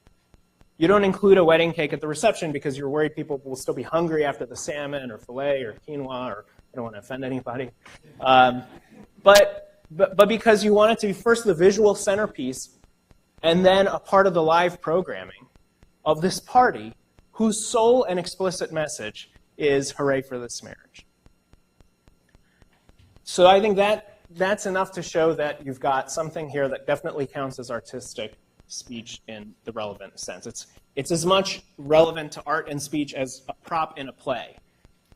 You don't include a wedding cake at the reception because you're worried people will still be hungry after the salmon or filet or quinoa, or I don't want to offend anybody. But because you want it to be first the visual centerpiece and then a part of the live programming of this party whose sole and explicit message is hooray for this marriage. So I think that's enough to show that you've got something here that definitely counts as artistic speech in the relevant sense. It's as much relevant to art and speech as a prop in a play,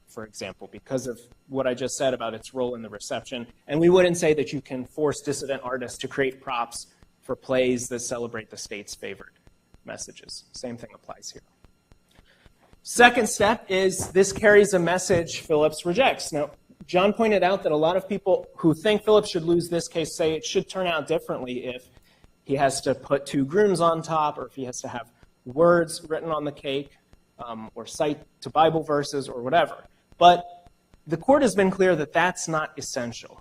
for example, because of what I just said about its role in the reception. And we wouldn't say that you can force dissident artists to create props for plays that celebrate the state's favored messages. Same thing applies here. Second step is this carries a message Phillips rejects. Now, John pointed out that a lot of people who think Phillips should lose this case say it should turn out differently if he has to put 2 grooms on top, or if he has to have words written on the cake, or cite to Bible verses or whatever. But the court has been clear that that's not essential.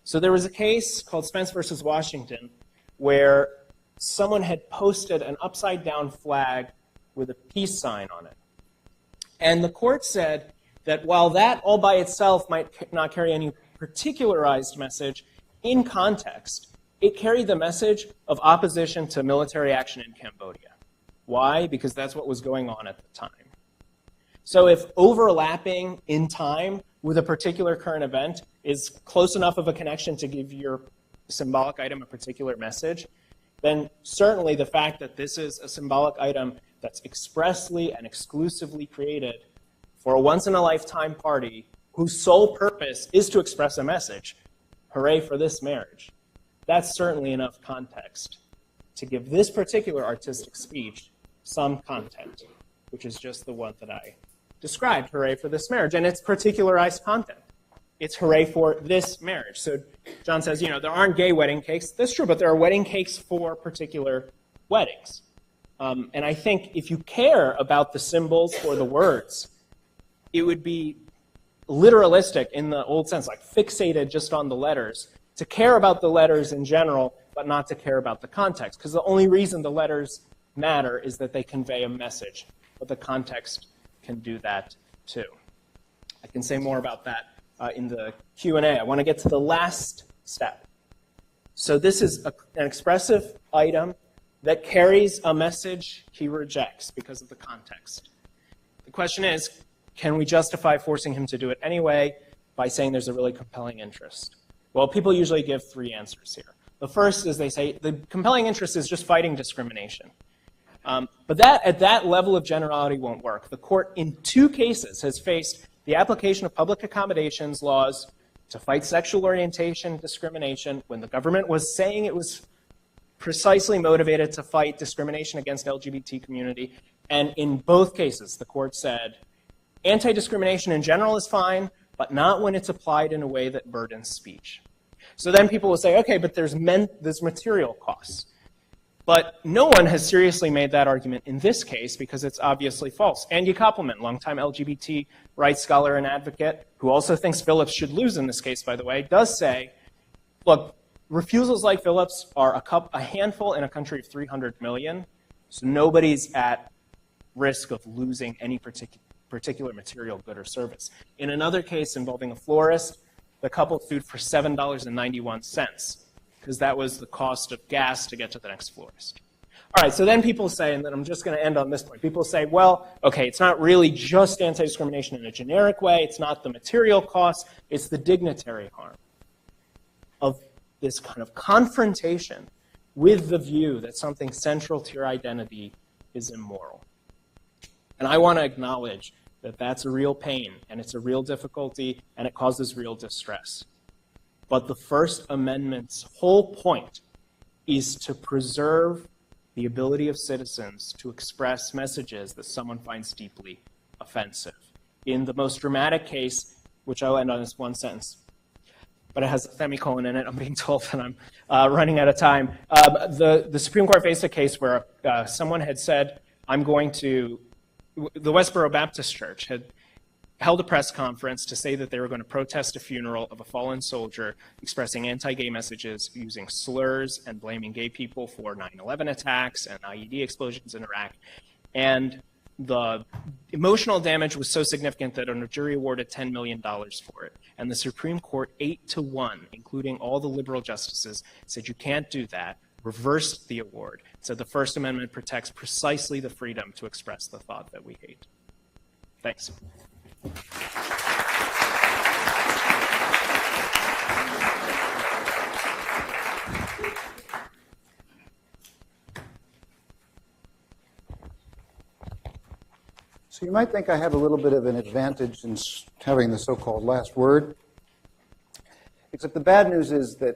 So there was a case called Spence versus Washington where someone had posted an upside-down flag with a peace sign on it. And the court said that while that all by itself might not carry any particularized message, in context, it carried the message of opposition to military action in Cambodia. Why? Because that's what was going on at the time. So if overlapping in time with a particular current event is close enough of a connection to give your symbolic item a particular message, then certainly the fact that this is a symbolic item that's expressly and exclusively created for a once-in-a-lifetime party whose sole purpose is to express a message, hooray for this marriage, that's certainly enough context to give this particular artistic speech some content, which is just the one that I described, hooray for this marriage, and it's particularized content. It's hooray for this marriage. So John says, there aren't gay wedding cakes. That's true, but there are wedding cakes for particular weddings. And I think if you care about the symbols or the words, it would be literalistic in the old sense, like fixated just on the letters, to care about the letters in general, but not to care about the context. Because the only reason the letters matter is that they convey a message, but the context can do that too. I can say more about that in the Q&A. I want to get to the last step. So this is an expressive item that carries a message he rejects because of the context. The question is, can we justify forcing him to do it anyway by saying there's a really compelling interest? Well, people usually give three answers here. The first is they say the compelling interest is just fighting discrimination. But that at that level of generality won't work. The court in 2 cases has faced the application of public accommodations laws to fight sexual orientation discrimination when the government was saying it was precisely motivated to fight discrimination against LGBT community. And in both cases, the court said, anti-discrimination in general is fine, but not when it's applied in a way that burdens speech. So then people will say, okay, but there's material costs. But no one has seriously made that argument in this case because it's obviously false. Andy Koppelman, longtime LGBT rights scholar and advocate, who also thinks Phillips should lose in this case, by the way, does say, look, refusals like Phillips are a handful in a country of 300 million, so nobody's at risk of losing any particular material good or service. In another case involving a florist, the couple sued for $7.91 because that was the cost of gas to get to the next florist. All right, so then people say, and then I'm just going to end on this point, people say, well, okay, it's not really just anti-discrimination in a generic way, it's not the material cost, it's the dignitary harm of this kind of confrontation with the view that something central to your identity is immoral. And I want to acknowledge that that's a real pain, and it's a real difficulty, and it causes real distress. But the First Amendment's whole point is to preserve the ability of citizens to express messages that someone finds deeply offensive. In the most dramatic case, which I'll end on this one sentence, but it has a semicolon in it, I'm being told that I'm running out of time. The Supreme Court faced a case where someone had said, the Westboro Baptist Church had held a press conference to say that they were going to protest a funeral of a fallen soldier expressing anti-gay messages using slurs and blaming gay people for 9/11 attacks and IED explosions in Iraq. And the emotional damage was so significant that a jury awarded $10 million for it. And the Supreme Court, 8-1, including all the liberal justices, said you can't do that, reversed the award, said the First Amendment protects precisely the freedom to express the thought that we hate. Thanks. So you might think I have a little bit of an advantage in having the so-called last word. Except the bad news is that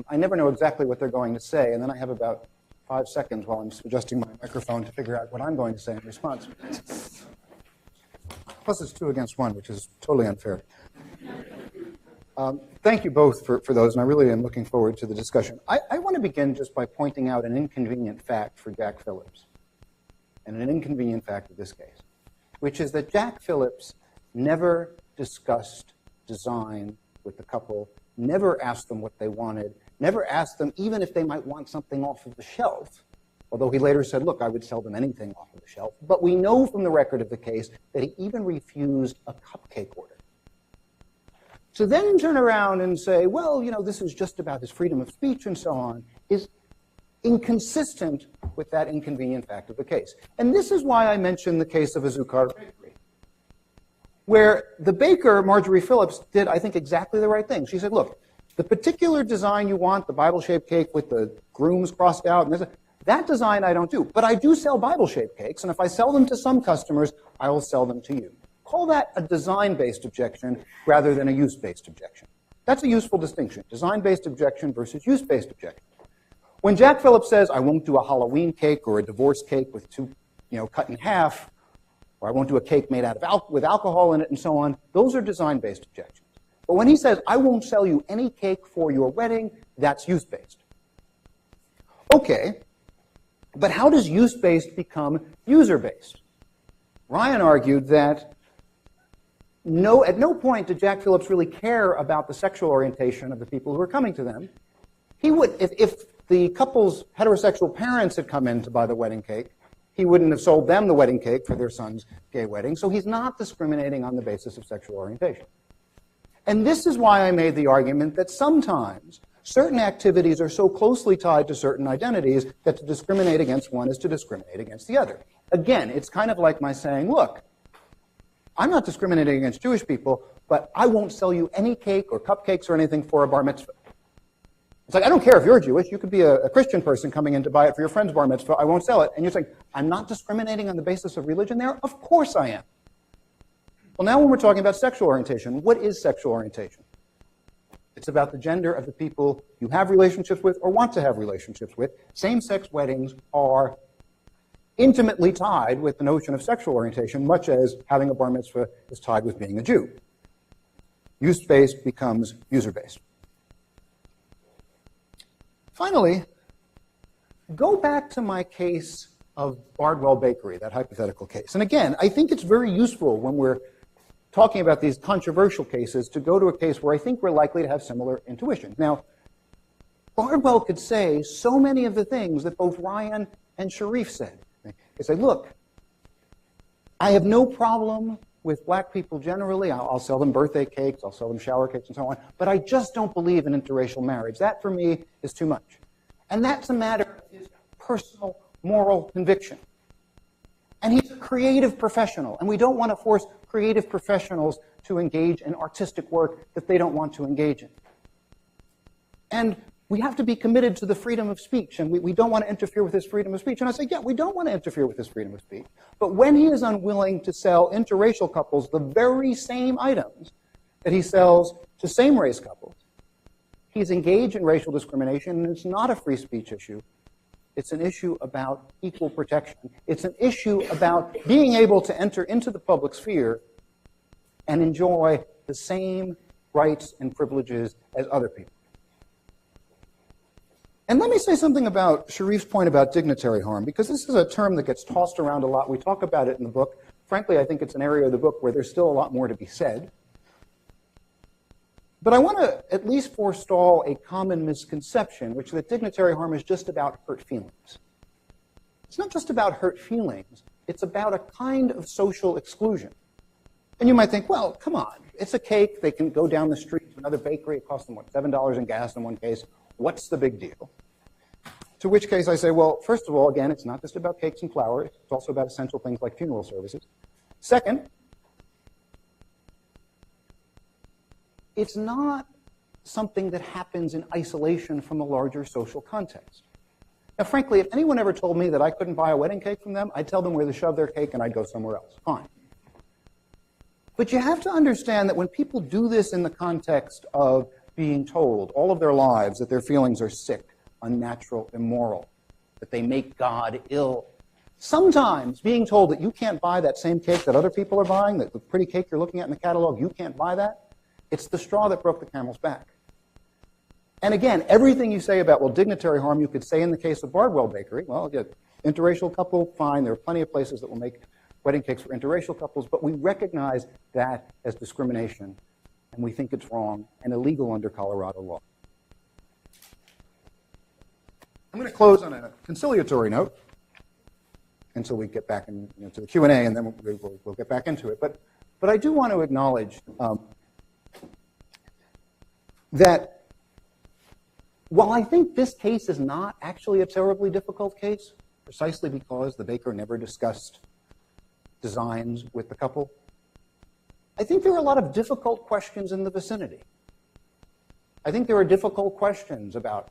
I never know exactly what they're going to say, and then I have about 5 seconds while I'm adjusting my microphone to figure out what I'm going to say in response. Plus it's 2 against 1, which is totally unfair. Thank you both for those, and I really am looking forward to the discussion. I want to begin just by pointing out an inconvenient fact for Jack Phillips, and an inconvenient fact of this case, which is that Jack Phillips never discussed design with the couple, never asked them what they wanted, never asked them even if they might want something off of the shelf, although he later said, look, I would sell them anything off of the shelf. But we know from the record of the case that he even refused a cupcake order. To then turn around and say, well, this is just about his freedom of speech and so on, is inconsistent with that inconvenient fact of the case. And this is why I mentioned the case of Azucar Bakery, where the baker, Marjorie Phillips, did, I think, exactly the right thing. She said, look, The particular design you want, the Bible-shaped cake with the grooms crossed out, and that design I don't do. But I do sell Bible-shaped cakes, and if I sell them to some customers, I will sell them to you. Call that a design-based objection rather than a use-based objection. That's a useful distinction, design-based objection versus use-based objection. When Jack Phillips says, I won't do a Halloween cake or a divorce cake with two, cut in half, or I won't do a cake made out of with alcohol in it and so on, those are design-based objections. But when he says, I won't sell you any cake for your wedding, that's use-based. Okay, but how does use-based become user-based? Ryan argued that at no point did Jack Phillips really care about the sexual orientation of the people who were coming to them. He would, if the couple's heterosexual parents had come in to buy the wedding cake, he wouldn't have sold them the wedding cake for their son's gay wedding, so he's not discriminating on the basis of sexual orientation. And this is why I made the argument that sometimes certain activities are so closely tied to certain identities that to discriminate against one is to discriminate against the other. Again, it's kind of like my saying, look, I'm not discriminating against Jewish people, but I won't sell you any cake or cupcakes or anything for a bar mitzvah. It's like, I don't care if you're Jewish. You could be a Christian person coming in to buy it for your friend's bar mitzvah. I won't sell it. And you're saying, I'm not discriminating on the basis of religion there? Of course I am. Well, now when we're talking about sexual orientation, what is sexual orientation? It's about the gender of the people you have relationships with or want to have relationships with. Same-sex weddings are intimately tied with the notion of sexual orientation, much as having a bar mitzvah is tied with being a Jew. Use-based becomes user-based. Finally, go back to my case of Bardwell Bakery, that hypothetical case. And again, I think it's very useful when we're talking about these controversial cases to go to a case where I think we're likely to have similar intuitions. Now, Bardwell could say so many of the things that both Ryan and Sherif said. They say, look, I have no problem with black people generally. I'll sell them birthday cakes, I'll sell them shower cakes and so on, but I just don't believe in interracial marriage. That, for me, is too much. And that's a matter of his personal moral conviction. And he's a creative professional, and we don't want to force creative professionals to engage in artistic work that they don't want to engage in. And we have to be committed to the freedom of speech, and we don't want to interfere with his freedom of speech. And I say, yeah, we don't want to interfere with his freedom of speech. But when he is unwilling to sell interracial couples the very same items that he sells to same-race couples, he's engaged in racial discrimination, and it's not a free speech issue. It's an issue about equal protection. It's an issue about being able to enter into the public sphere and enjoy the same rights and privileges as other people. And let me say something about Sherif's point about dignitary harm, because this is a term that gets tossed around a lot. We talk about it in the book. Frankly, I think it's an area of the book where there's still a lot more to be said. But I want to at least forestall a common misconception, which is that dignitary harm is just about hurt feelings. It's not just about hurt feelings. It's about a kind of social exclusion. And you might think, well, come on. It's a cake. They can go down the street to another bakery. It costs them, what, $7 in gas in one case. What's the big deal? To which case I say, well, first of all, again, it's not just about cakes and flowers. It's also about essential things like funeral services. Second, it's not something that happens in isolation from a larger social context. Now, frankly, if anyone ever told me that I couldn't buy a wedding cake from them, I'd tell them where to shove their cake and I'd go somewhere else. Fine. But you have to understand that when people do this in the context of being told all of their lives that their feelings are sick, unnatural, immoral, that they make God ill, sometimes being told that you can't buy that same cake that other people are buying, that the pretty cake you're looking at in the catalog, you can't buy that, it's the straw that broke the camel's back. And again, everything you say about, well, dignitary harm, you could say in the case of Bardwell Bakery. Well, yeah, interracial couple, fine. There are plenty of places that will make wedding cakes for interracial couples, but we recognize that as discrimination, and we think it's wrong and illegal under Colorado law. I'm going to close on a conciliatory note until we get back to the Q&A, and then we'll get back into it. But I do want to acknowledge that while I think this case is not actually a terribly difficult case, precisely because the baker never discussed designs with the couple, I think there are a lot of difficult questions in the vicinity. I think there are difficult questions about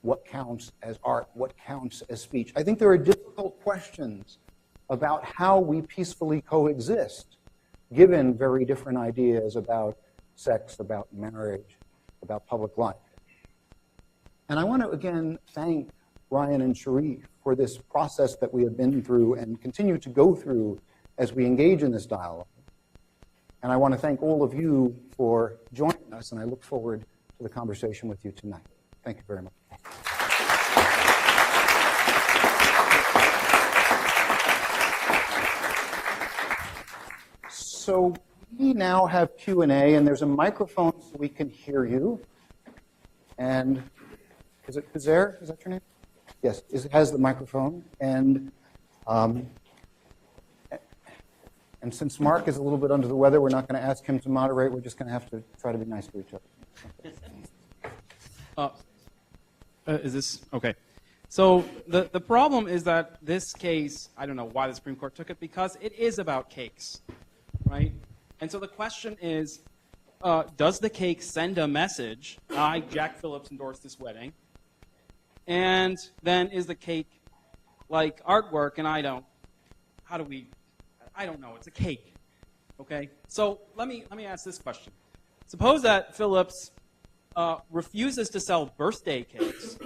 what counts as art, what counts as speech. I think there are difficult questions about how we peacefully coexist, given very different ideas about sex, about marriage, about public life. And I want to again thank Ryan and Sherif for this process that we have been through and continue to go through as we engage in this dialogue. And I want to thank all of you for joining us, and I look forward to the conversation with you tonight. Thank you very much. So we now have Q&A, and there's a microphone so we can hear you. And is it Pizer? Is that your name? Yes, it has the microphone. And since Mark is a little bit under the weather, we're not going to ask him to moderate. We're just going to have to try to be nice to each other. Is this okay? So the problem is that this case, I don't know why the Supreme Court took it, because it is about cakes, right? And so the question is, does the cake send a message? I, Jack Phillips, endorsed this wedding. And then is the cake like artwork? And I don't. How do we? I don't know. It's a cake, okay? So let me ask this question. Suppose that Phillips refuses to sell birthday cakes,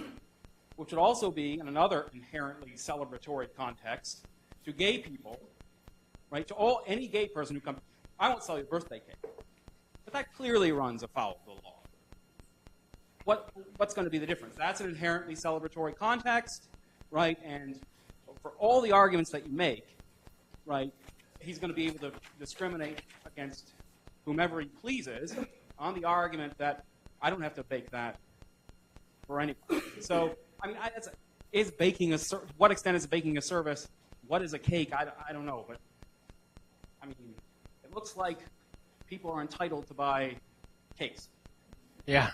which would also be in another inherently celebratory context, to gay people, right? To any gay person who comes, I won't sell you a birthday cake. But that clearly runs afoul of the law. What's going to be the difference? That's an inherently celebratory context, right? And for all the arguments that you make, right, he's going to be able to discriminate against whomever he pleases on the argument that I don't have to bake that for anyone. So, I mean, what extent is baking a service? What is a cake? I don't know. But, I mean, it looks like people are entitled to buy cakes. Yeah,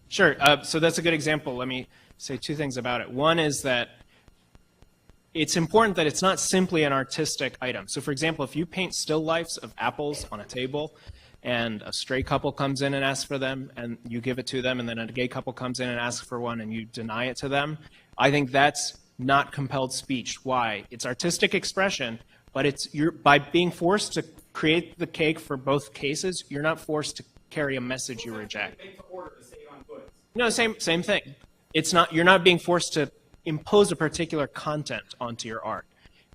sure. So that's a good example. Let me say two things about it. One is that it's important that it's not simply an artistic item. So for example, if you paint still lifes of apples on a table and a stray couple comes in and asks for them and you give it to them, and then a gay couple comes in and asks for one and you deny it to them, I think that's not compelled speech. Why? It's artistic expression, but by being forced to create the cake for both cases, you're not forced to carry a message you reject. No, same thing. You're not being forced to impose a particular content onto your art.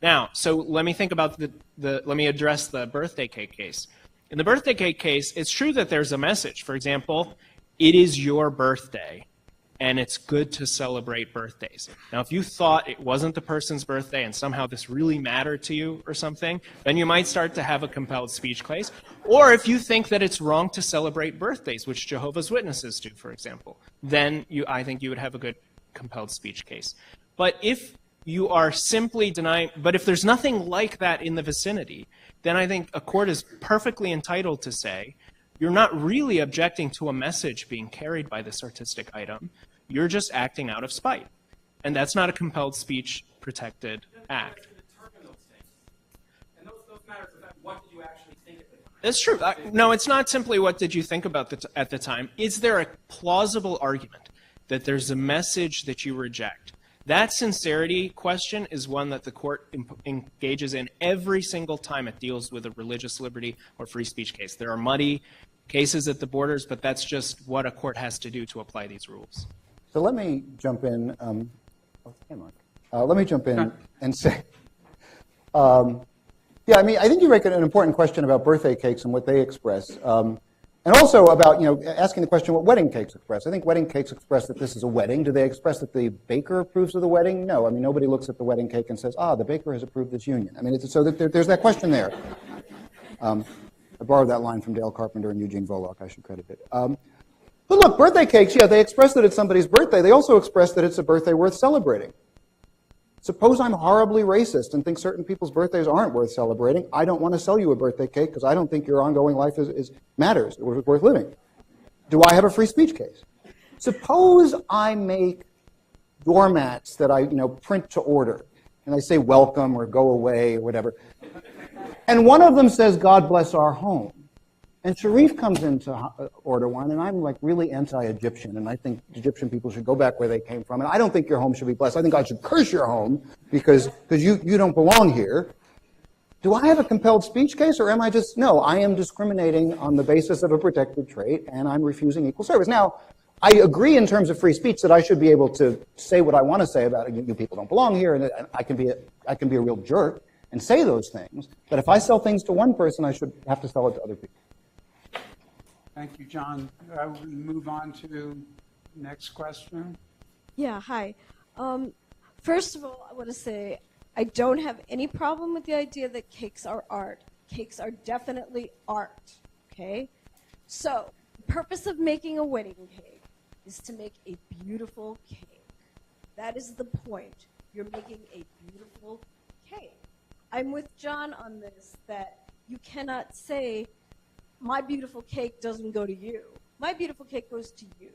Now, so let me think about let me address the birthday cake case. In the birthday cake case, it's true that there's a message. For example, it is your birthday, and it's good to celebrate birthdays. Now, if you thought it wasn't the person's birthday and somehow this really mattered to you or something, then you might start to have a compelled speech case. Or if you think that it's wrong to celebrate birthdays, which Jehovah's Witnesses do, for example, then I think you would have a good compelled speech case. But if you are simply denying, but if there's nothing like that in the vicinity, then I think a court is perfectly entitled to say, you're not really objecting to a message being carried by this artistic item. You're just acting out of spite. And that's not a compelled speech protected act. That's true. No, it's not simply what did you think about at the time. Is there a plausible argument that there's a message that you reject? That sincerity question is one that the court engages in every single time it deals with a religious liberty or free speech case. There are muddy cases at the borders, but that's just what a court has to do to apply these rules. So let me jump in. Let me jump in and say, yeah, I mean, I think you make an important question about birthday cakes and what they express. And also about, asking the question what wedding cakes express. I think wedding cakes express that this is a wedding. Do they express that the baker approves of the wedding? No. I mean, nobody looks at the wedding cake and says, the baker has approved this union. I mean, so that there's that question there. I borrowed that line from Dale Carpenter and Eugene Volokh. I should credit it. But look, birthday cakes, yeah, they express that it's somebody's birthday. They also express that it's a birthday worth celebrating. Suppose I'm horribly racist and think certain people's birthdays aren't worth celebrating. I don't want to sell you a birthday cake because I don't think your ongoing life matters, or worth living. Do I have a free speech case? Suppose I make doormats that I print to order, and I say welcome or go away or whatever, and one of them says, God bless our home. And Sherif comes in to order one, and I'm like really anti-Egyptian, and I think Egyptian people should go back where they came from. And I don't think your home should be blessed. I think I should curse your home because you don't belong here. Do I have a compelled speech case, or am I just, no, I am discriminating on the basis of a protected trait, and I'm refusing equal service. Now, I agree in terms of free speech that I should be able to say what I want to say about you people don't belong here, and I can be a real jerk and say those things. But if I sell things to one person, I should have to sell it to other people. Thank you, John. We move on to next question. Yeah, hi. First of all, I want to say I don't have any problem with the idea that cakes are art. Cakes are definitely art, okay? So, the purpose of making a wedding cake is to make a beautiful cake. That is the point. You're making a beautiful cake. I'm with John on this, that you cannot say, my beautiful cake doesn't go to you. My beautiful cake goes to you.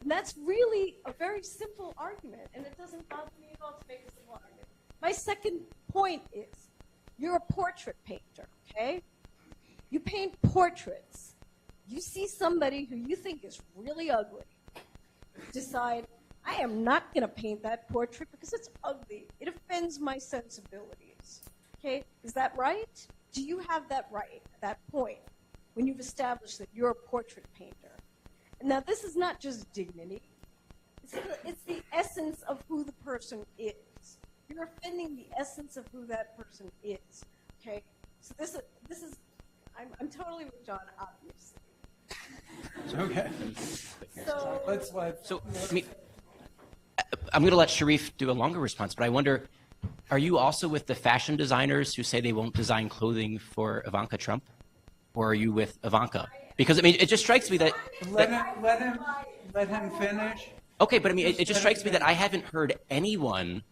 And that's really a very simple argument, and it doesn't bother me at all to make a simple argument. My second point is, you're a portrait painter, okay? You paint portraits. You see somebody who you think is really ugly. Decide, I am not going to paint that portrait because it's ugly. It offends my sensibilities. Okay? Is that right? Do you have that right at that point when you've established that you're a portrait painter? And now, this is not just dignity. It's the essence of who the person is. You're offending the essence of who that person is. Okay? So this is I'm totally with John, obviously. Okay. So I mean, I'm going to let Sherif do a longer response, but I wonder, are you also with the fashion designers who say they won't design clothing for Ivanka Trump? Or are you with Ivanka? Because, I mean, it just strikes me that... Let him finish. Okay, but I mean, it just strikes me that I haven't heard anyone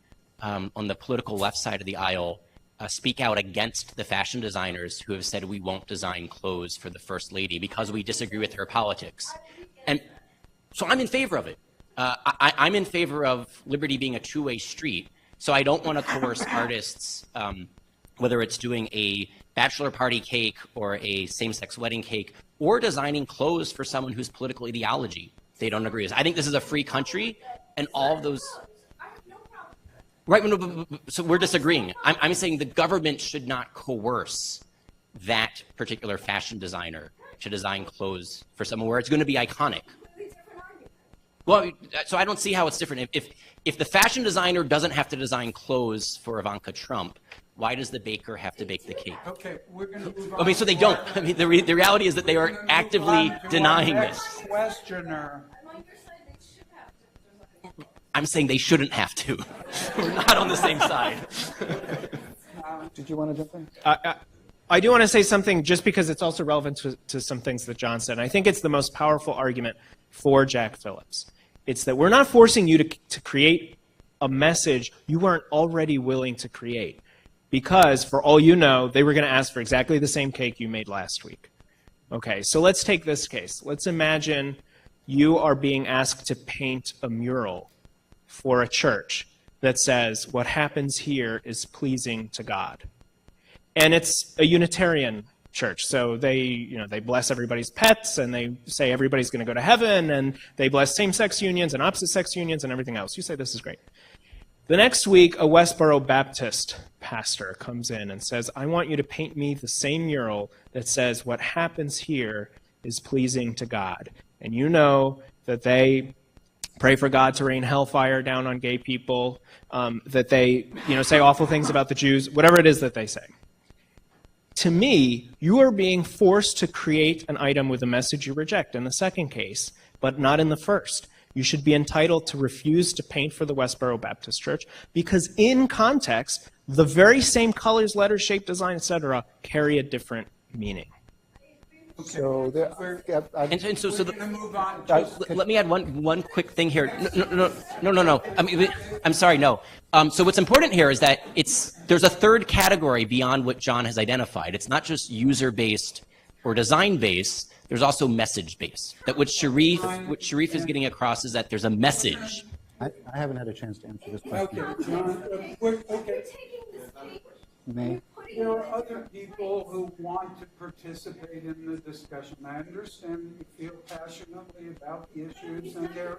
on the political left side of the aisle speak out against the fashion designers who have said we won't design clothes for the First Lady because we disagree with her politics. And so I'm in favor of it. I'm in favor of liberty being a two-way street. So I don't want to coerce artists, whether it's doing a bachelor party cake or a same-sex wedding cake, or designing clothes for someone whose political ideology they don't agree with. I think this is a free country, and all of those... Right, so we're disagreeing. I'm saying the government should not coerce that particular fashion designer to design clothes for someone where it's going to be iconic. Well, so I don't see how it's different. If the fashion designer doesn't have to design clothes for Ivanka Trump, why does the baker have to bake the cake? Okay, we're going to move on. I mean, so they don't. I mean, the reality is that they are actively denying this. Questioner. I'm saying they shouldn't have to. We're not on the same side. Did you want to jump in? I do want to say something just because it's also relevant to some things that John said. I think it's the most powerful argument for Jack Phillips. It's that we're not forcing you to create a message you weren't already willing to create. Because, for all you know, they were going to ask for exactly the same cake you made last week. Okay, so let's take this case. Let's imagine you are being asked to paint a mural for a church that says, what happens here is pleasing to God. And it's a Unitarian church, so they bless everybody's pets, and they say everybody's going to go to heaven, and they bless same-sex unions and opposite-sex unions and everything else. You say this is great. The next week, a Westboro Baptist pastor comes in and says, I want you to paint me the same mural that says what happens here is pleasing to God. And you know that they pray for God to rain hellfire down on gay people, that they say awful things about the Jews, whatever it is that they say. To me, you are being forced to create an item with a message you reject in the second case, but not in the first. You should be entitled to refuse to paint for the Westboro Baptist Church because in context, the very same colors, letters, shape, design, etc., carry a different meaning. Okay. So Let me add one quick thing here. No. I mean, I'm sorry, no. So what's important here is that there's a third category beyond what John has identified. It's not just user-based or design-based. There's also message-based. That what Sherif is getting across is that there's a message. I haven't had a chance to answer this question. Okay, John, okay. May? there are other people who want to participate in the discussion. I understand you feel passionately about the issues, and they're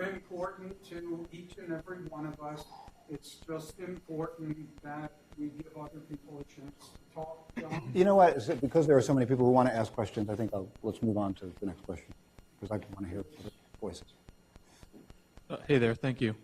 important to each and every one of us. It's just important that we give other people a chance to talk. John? You know what? Because there are so many people who want to ask questions, I think let's move on to the next question, because I want to hear other voices. Hey there, thank you.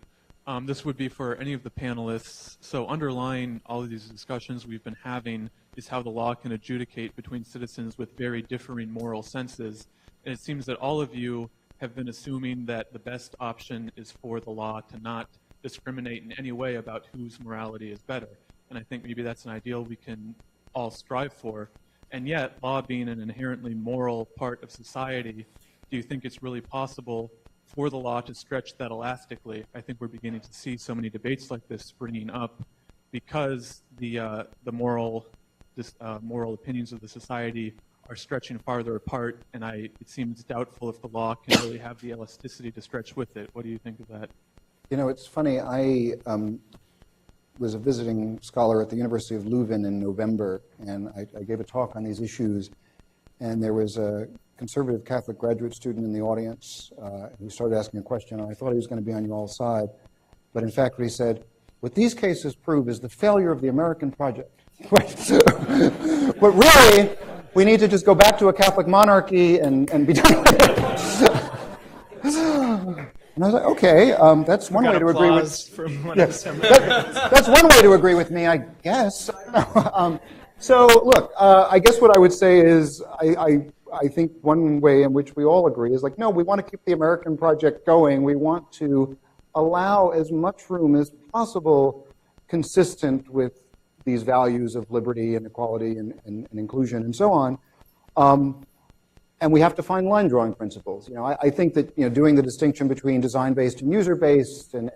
This would be for any of the panelists. So underlying all of these discussions we've been having is how the law can adjudicate between citizens with very differing moral senses. And it seems that all of you have been assuming that the best option is for the law to not discriminate in any way about whose morality is better. And I think maybe that's an ideal we can all strive for. And yet, law being an inherently moral part of society, do you think it's really possible for the law to stretch that elastically? I think we're beginning to see so many debates like this springing up because the moral opinions of the society are stretching farther apart, and it seems doubtful if the law can really have the elasticity to stretch with it. What do you think of that? You know, it's funny. I was a visiting scholar at the University of Leuven in November, and I gave a talk on these issues, and there was a conservative Catholic graduate student in the audience who started asking a question, and I thought he was going to be on your all's side. But in fact, what he said, what these cases prove is the failure of the American project. But really, we need to just go back to a Catholic monarchy and be done with it. And I was like, okay, that's one way to agree with. That's one way to agree with me, I guess. So look, I guess what I would say is I think one way in which we all agree is like, no, we want to keep the American project going. We want to allow as much room as possible consistent with these values of liberty and equality and inclusion and so on. And we have to find line drawing principles. You know, I think that, you know, doing the distinction between design-based and user-based and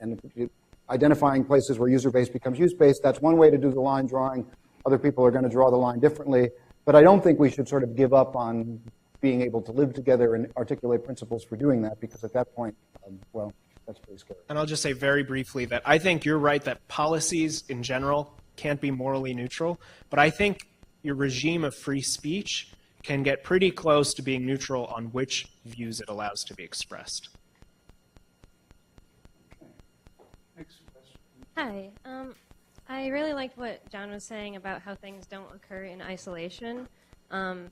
identifying places where user-based becomes use-based, that's one way to do the line drawing. Other people are going to draw the line differently. But I don't think we should sort of give up on being able to live together and articulate principles for doing that, because at that point, well, that's pretty scary. And I'll just say very briefly that I think you're right that policies in general can't be morally neutral, but I think your regime of free speech can get pretty close to being neutral on which views it allows to be expressed. Next question. Hi. I really liked what John was saying about how things don't occur in isolation, and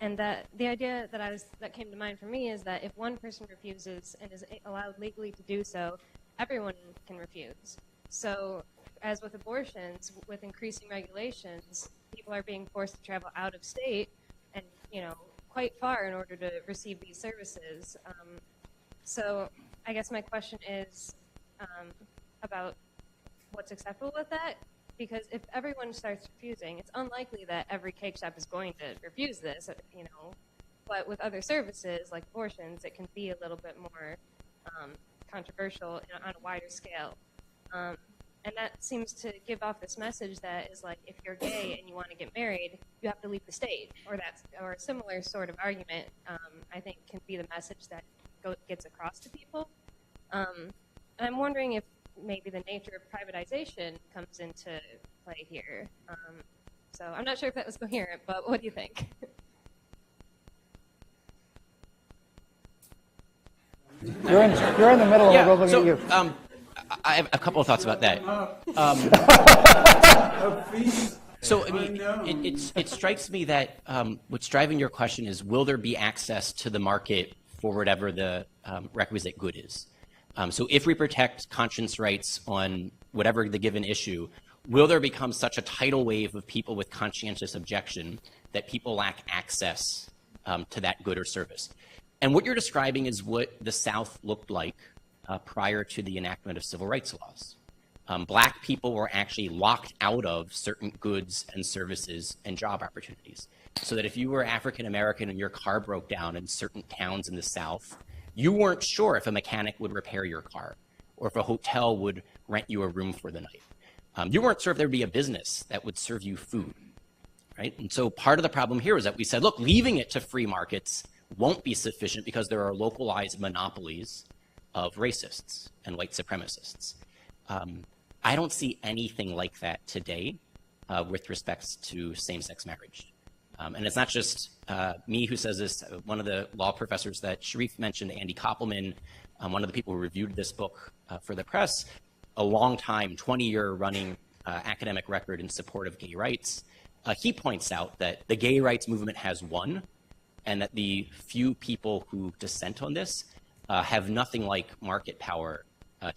that the idea that came to mind for me is that if one person refuses and is allowed legally to do so, everyone can refuse. So, as with abortions, with increasing regulations, people are being forced to travel out of state and, you know, quite far in order to receive these services. So, I guess my question is about what's acceptable with that, because if everyone starts refusing, it's unlikely that every cake shop is going to refuse this, you know, but with other services like abortions, it can be a little bit more controversial on a wider scale. And that seems to give off this message that is like, if you're gay and you want to get married, you have to leave the state, or a similar sort of argument, I think can be the message that gets across to people. And I'm wondering if maybe the nature of privatization comes into play here. So I'm not sure if that was coherent, but what do you think? You're in the middle of a So, you. I have a couple of thoughts about that. So, I mean, it strikes me that what's driving your question is, will there be access to the market for whatever the requisite good is? So if we protect conscience rights on whatever the given issue, will there become such a tidal wave of people with conscientious objection that people lack access to that good or service? And what you're describing is what the South looked like prior to the enactment of civil rights laws. Black people were actually locked out of certain goods and services and job opportunities. So that if you were African American and your car broke down in certain towns in the South, you weren't sure if a mechanic would repair your car or if a hotel would rent you a room for the night. You weren't sure if there would be a business that would serve you food, right? And so part of the problem here is that we said, look, leaving it to free markets won't be sufficient because there are localized monopolies of racists and white supremacists. I don't see anything like that today. with respects to same-sex marriage. And it's not just me who says this. One of the law professors that Sherif mentioned, Andy Koppelman, one of the people who reviewed this book for the press, a long time, 20-year running academic record in support of gay rights, he points out that the gay rights movement has won, and that the few people who dissent on this have nothing like market power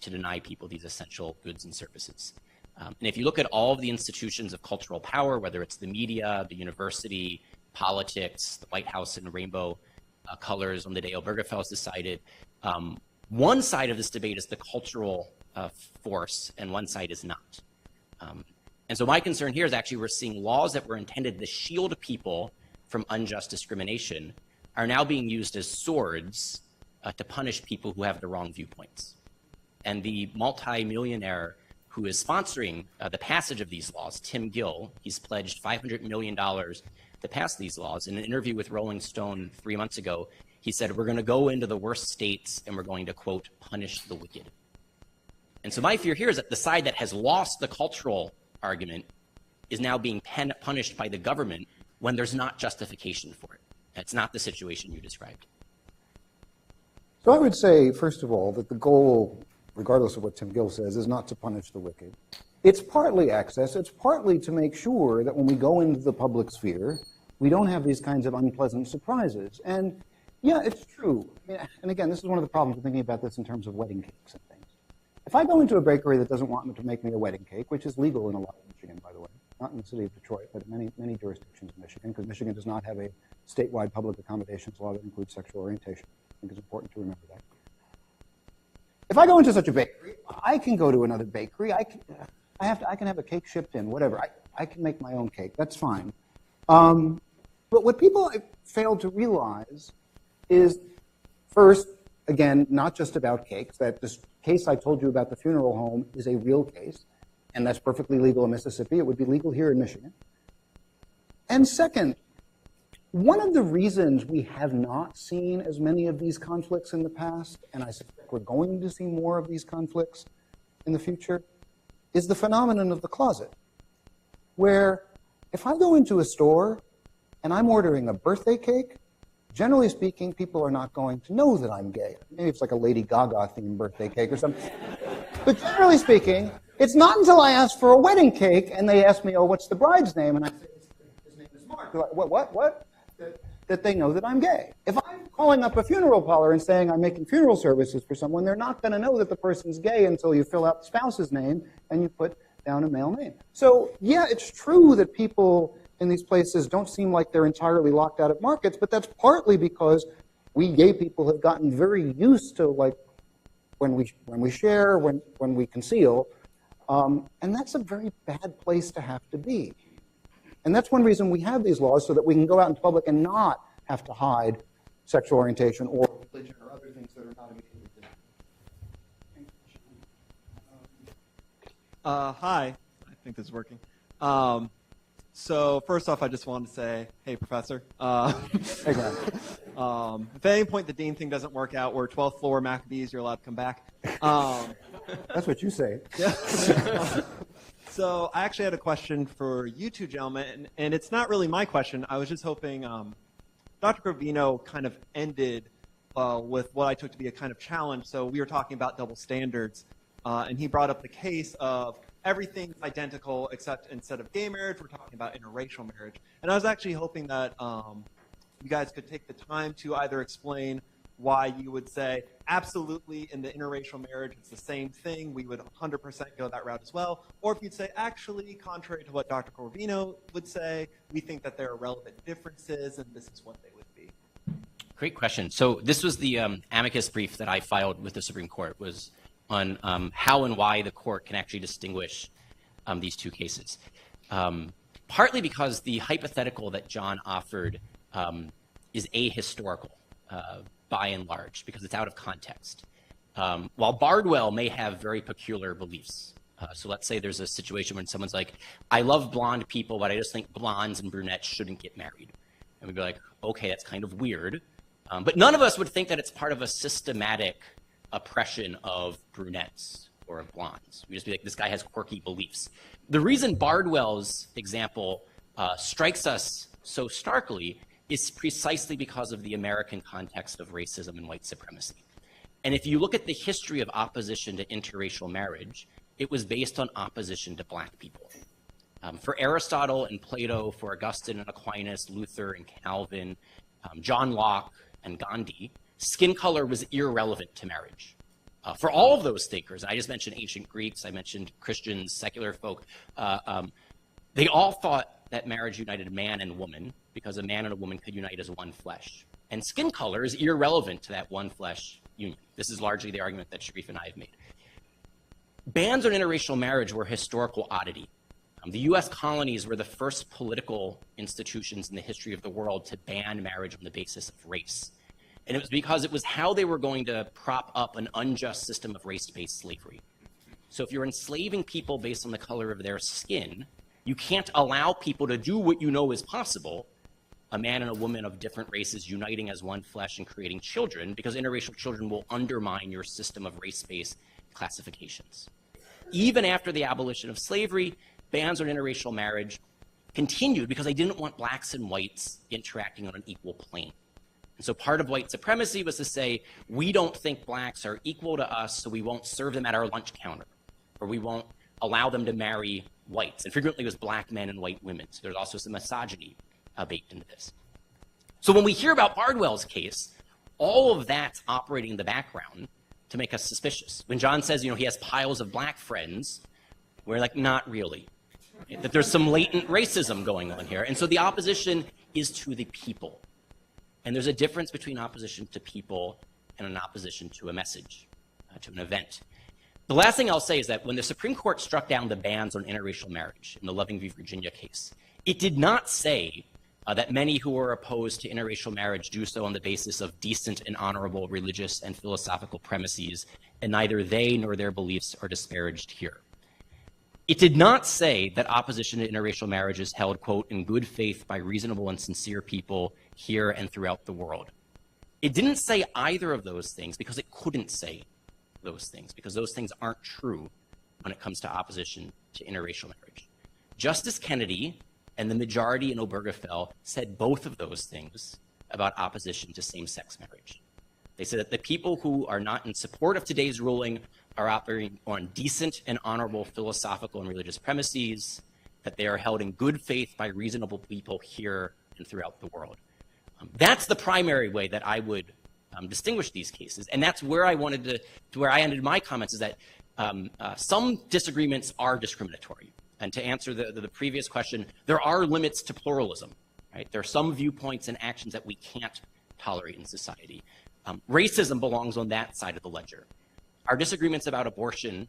to deny people these essential goods and services. And if you look at all of the institutions of cultural power, whether it's the media, the university, politics, the White House in rainbow colors on the day Obergefell is decided, one side of this debate is the cultural force, and one side is not. And so my concern here is actually we're seeing laws that were intended to shield people from unjust discrimination are now being used as swords to punish people who have the wrong viewpoints. And the multi-millionaire who is sponsoring the passage of these laws, Tim Gill, he's pledged $500 million to pass these laws. In an interview with Rolling Stone 3 months ago, he said, we're going to go into the worst states and we're going to, quote, punish the wicked. And so my fear here is that the side that has lost the cultural argument is now being punished by the government when there's not justification for it. It's not the situation you described. So I would say, first of all, that the goal, regardless of what Tim Gill says, is not to punish the wicked. It's partly access. It's partly to make sure that when we go into the public sphere, we don't have these kinds of unpleasant surprises. And yeah, it's true. And again, this is one of the problems with thinking about this in terms of wedding cakes and things. If I go into a bakery that doesn't want to make me a wedding cake, which is legal in a lot of Michigan, by the way, not in the city of Detroit, but in many jurisdictions in Michigan, because Michigan does not have a statewide public accommodations law that includes sexual orientation. I think it's important to remember that. If I go into such a bakery, I can go to another bakery. I can have a cake shipped in, whatever. I can make my own cake. That's fine. But what people fail to realize is, first, again, not just about cakes, that this case I told you about the funeral home is a real case, and that's perfectly legal in Mississippi. It would be legal here in Michigan. And second, one of the reasons we have not seen as many of these conflicts in the past, and I suspect we're going to see more of these conflicts in the future, is the phenomenon of the closet, where if I go into a store and I'm ordering a birthday cake, generally speaking, people are not going to know that I'm gay. Maybe it's like a Lady Gaga themed birthday cake or something. But generally speaking, it's not until I ask for a wedding cake and they ask me, oh, what's the bride's name? And I say, his name is Mark. They're like, what? That they know that I'm gay. If I'm calling up a funeral parlor and saying I'm making funeral services for someone, they're not going to know that the person's gay until you fill out the spouse's name and you put down a male name. So yeah, it's true that people in these places don't seem like they're entirely locked out of markets, but that's partly because we gay people have gotten very used to, like, when we share, when we conceal, and that's a very bad place to have to be. And that's one reason we have these laws, so that we can go out into public and not have to hide sexual orientation or religion or other things that are not immediately visible. Hi, I think this is working. So first off, I just wanted to say, hey, Professor. Hey, Graham. If at any point the dean thing doesn't work out, we're 12th floor Maccabees, you're allowed to come back. That's what you say. Yeah. So I actually had a question for you two gentlemen, and it's not really my question. I was just hoping Dr. Corvino kind of ended with what I took to be a kind of challenge. So we were talking about double standards, and he brought up the case of everything's identical except instead of gay marriage, we're talking about interracial marriage. And I was actually hoping that you guys could take the time to either explain why you would say, absolutely, in the interracial marriage, it's the same thing, we would 100% go that route as well, or if you'd say, actually, contrary to what Dr. Corvino would say, we think that there are relevant differences, and this is what they would be. Great question. So this was the amicus brief that I filed with the Supreme Court, was on how and why the court can actually distinguish these two cases. Partly because the hypothetical that John offered is ahistorical by and large, because it's out of context. While Bardwell may have very peculiar beliefs, so let's say there's a situation when someone's like, I love blonde people, but I just think blondes and brunettes shouldn't get married. And we'd be like, okay, that's kind of weird. But none of us would think that it's part of a systematic oppression of brunettes or of blondes. We just be like, this guy has quirky beliefs. The reason Bardwell's example strikes us so starkly is precisely because of the American context of racism and white supremacy. And if you look at the history of opposition to interracial marriage, it was based on opposition to black people. For Aristotle and Plato, for Augustine and Aquinas, Luther and Calvin, John Locke and Gandhi, skin color was irrelevant to marriage. For all of those thinkers, I just mentioned ancient Greeks, I mentioned Christians, secular folk, they all thought that marriage united man and woman because a man and a woman could unite as one flesh. And skin color is irrelevant to that one flesh union. This is largely the argument that Sherif and I have made. Bans on interracial marriage were a historical oddity. The US colonies were the first political institutions in the history of the world to ban marriage on the basis of race. And it was because it was how they were going to prop up an unjust system of race-based slavery. So if you're enslaving people based on the color of their skin, you can't allow people to do what you know is possible, a man and a woman of different races uniting as one flesh and creating children, because interracial children will undermine your system of race-based classifications. Even after the abolition of slavery, bans on interracial marriage continued because they didn't want blacks and whites interacting on an equal plane. And so part of white supremacy was to say, we don't think blacks are equal to us, so we won't serve them at our lunch counter, or we won't allow them to marry whites. And frequently it was black men and white women. So there's also some misogyny baked into this. So when we hear about Bardwell's case, all of that's operating in the background to make us suspicious. When John says, he has piles of black friends, we're like, not really. That there's some latent racism going on here. And so the opposition is to the people. And there's a difference between opposition to people and an opposition to a message, to an event. The last thing I'll say is that when the Supreme Court struck down the bans on interracial marriage in the Loving v. Virginia case, it did not say that many who are opposed to interracial marriage do so on the basis of decent and honorable religious and philosophical premises, and neither they nor their beliefs are disparaged here. It did not say that opposition to interracial marriage is held, quote, in good faith by reasonable and sincere people here and throughout the world. It didn't say either of those things because it couldn't say those things, because those things aren't true when it comes to opposition to interracial marriage. Justice Kennedy and the majority in Obergefell said both of those things about opposition to same-sex marriage. They said that the people who are not in support of today's ruling are operating on decent and honorable philosophical and religious premises, that they are held in good faith by reasonable people here and throughout the world. That's the primary way that I would distinguish these cases, and that's where I wanted to where I ended my comments, is that some disagreements are discriminatory. And to answer the previous question, there are limits to pluralism, right? There are some viewpoints and actions that we can't tolerate in society. Racism belongs on that side of the ledger. Our disagreements about abortion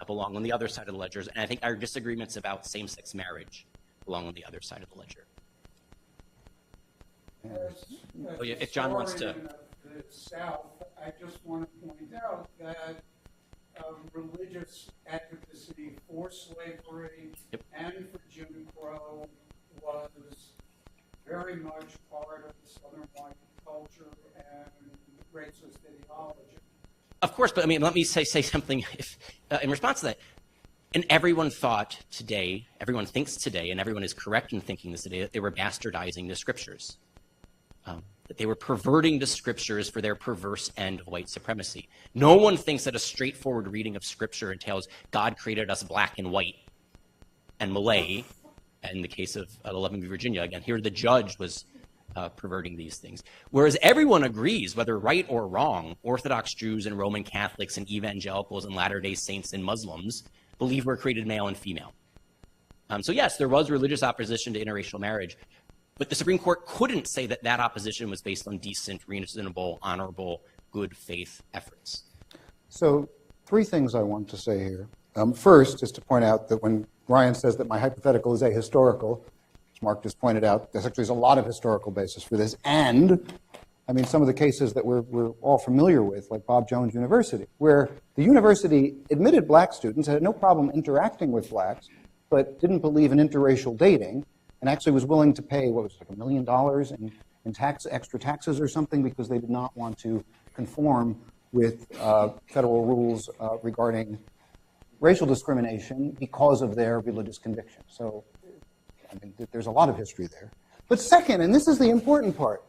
belong on the other side of the ledger, and I think our disagreements about same-sex marriage belong on the other side of the ledger. Oh, yeah, if John wants to. The South, I just want to point out that religious advocacy for slavery and for Jim Crow was very much part of the Southern white culture and racist ideology. Of course, but I mean, let me say something in response to that. And everyone thought today, everyone thinks today, and everyone is correct in thinking this today, that they were bastardizing the scriptures. That they were perverting the scriptures for their perverse end of white supremacy. No one thinks that a straightforward reading of scripture entails God created us black and white and Malay. In the case of 11 v. Virginia, again, here the judge was perverting these things. Whereas everyone agrees, whether right or wrong, Orthodox Jews and Roman Catholics and evangelicals and Latter-day Saints and Muslims believe we're created male and female. So yes, there was religious opposition to interracial marriage, but the Supreme Court couldn't say that that opposition was based on decent, reasonable, honorable, good faith efforts. So 3 things I want to say here. First is to point out that when Ryan says that my hypothetical is ahistorical, as Mark just pointed out, there's a lot of historical basis for this. And, I mean, some of the cases that we're all familiar with, like Bob Jones University, where the university admitted black students, had no problem interacting with blacks, but didn't believe in interracial dating, and actually was willing to pay, what was it, like $1 million in extra taxes or something, because they did not want to conform with federal rules regarding racial discrimination because of their religious conviction. So, I mean, there's a lot of history there. But second, and this is the important part,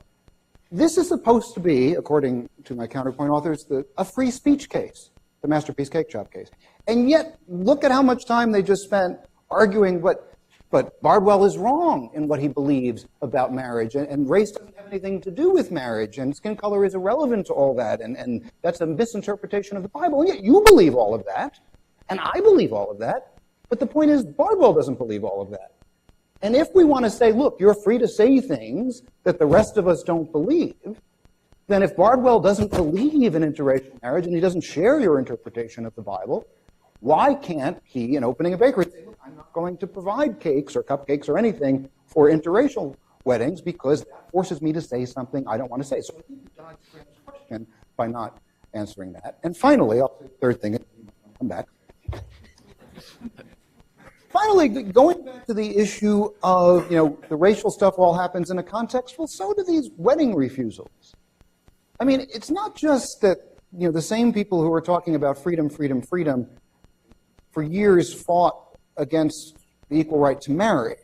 this is supposed to be, according to my counterpoint authors, a free speech case, the Masterpiece Cakeshop case. And yet, look at how much time they just spent arguing but Bardwell is wrong in what he believes about marriage, and race doesn't have anything to do with marriage, and skin color is irrelevant to all that, and that's a misinterpretation of the Bible. And yet you believe all of that, and I believe all of that, but the point is Bardwell doesn't believe all of that. And if we want to say, look, you're free to say things that the rest of us don't believe, then if Bardwell doesn't believe in interracial marriage and he doesn't share your interpretation of the Bible, why can't he, in opening a bakery, say, look, I'm not going to provide cakes or cupcakes or anything for interracial weddings because that forces me to say something I don't want to say. So I think you dodged Graham's question by not answering that. And finally, I'll say the third thing, and I'll come back. Finally, going back to the issue of, the racial stuff all happens in a context, well, so do these wedding refusals. I mean, it's not just that, the same people who are talking about freedom, freedom, freedom for years fought against the equal right to marry.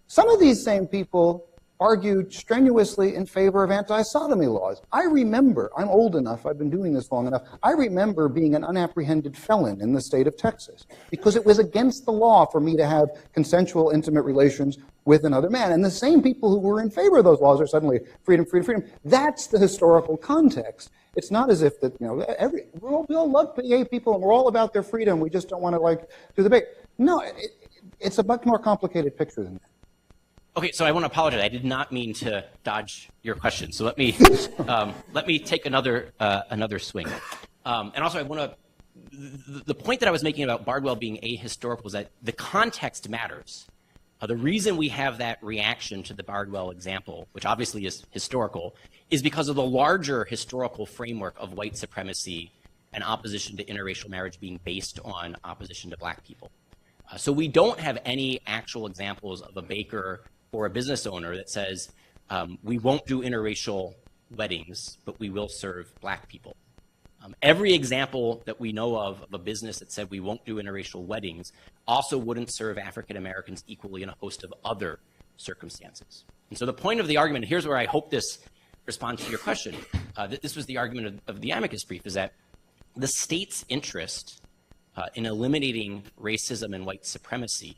Some of these same people argued strenuously in favor of anti-sodomy laws. I remember, I'm old enough, I've been doing this long enough, I remember being an unapprehended felon in the state of Texas because it was against the law for me to have consensual intimate relations with another man. And the same people who were in favor of those laws are suddenly freedom, freedom, freedom. That's the historical context. It's not as if that, we all love gay people and we're all about their freedom. We just don't want to do the debate. No, it's a much more complicated picture than that. Okay, so I want to apologize. I did not mean to dodge your question. So let me take another swing. And also, I want to. The point that I was making about Bardwell being ahistorical is that the context matters. The reason we have that reaction to the Bardwell example, which obviously is historical, is because of the larger historical framework of white supremacy and opposition to interracial marriage being based on opposition to black people. So we don't have any actual examples of a baker or a business owner that says, we won't do interracial weddings, but we will serve black people. Every example that we know of a business that said we won't do interracial weddings also wouldn't serve African Americans equally in a host of other circumstances. And so the point of the argument, and here's where I hope this responds to your question, that this was the argument of the amicus brief, is that the state's interest in eliminating racism and white supremacy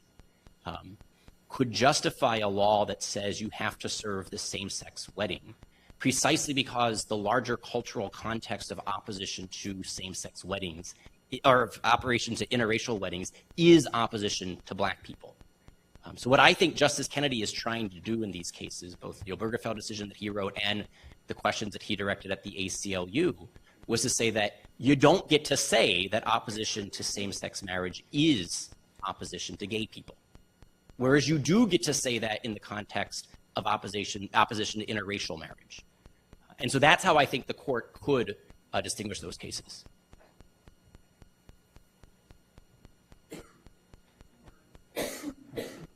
could justify a law that says you have to serve the same-sex wedding, precisely because the larger cultural context of opposition to same-sex weddings, or opposition to interracial weddings, is opposition to black people. So what I think Justice Kennedy is trying to do in these cases, both the Obergefell decision that he wrote and the questions that he directed at the ACLU, was to say that you don't get to say that opposition to same-sex marriage is opposition to gay people. Whereas you do get to say that in the context of opposition to interracial marriage. And so that's how I think the court could distinguish those cases.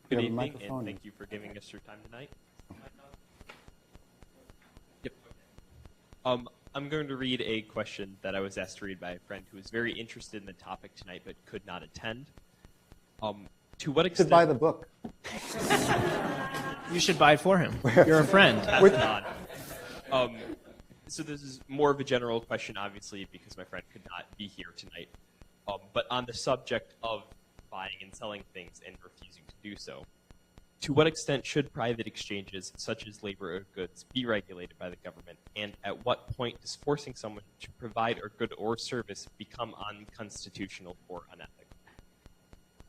Good evening, and thank you for giving us your time tonight. Yep. I'm going to read a question that I was asked to read by a friend who is very interested in the topic tonight but could not attend. To what extent... You should buy the book. You should buy it for him. You're a friend. So this is more of a general question, obviously, because my friend could not be here tonight. But on the subject of buying and selling things and refusing to do so, to what extent should private exchanges, such as labor or goods, be regulated by the government? And at what point does forcing someone to provide a good or service become unconstitutional or unethical?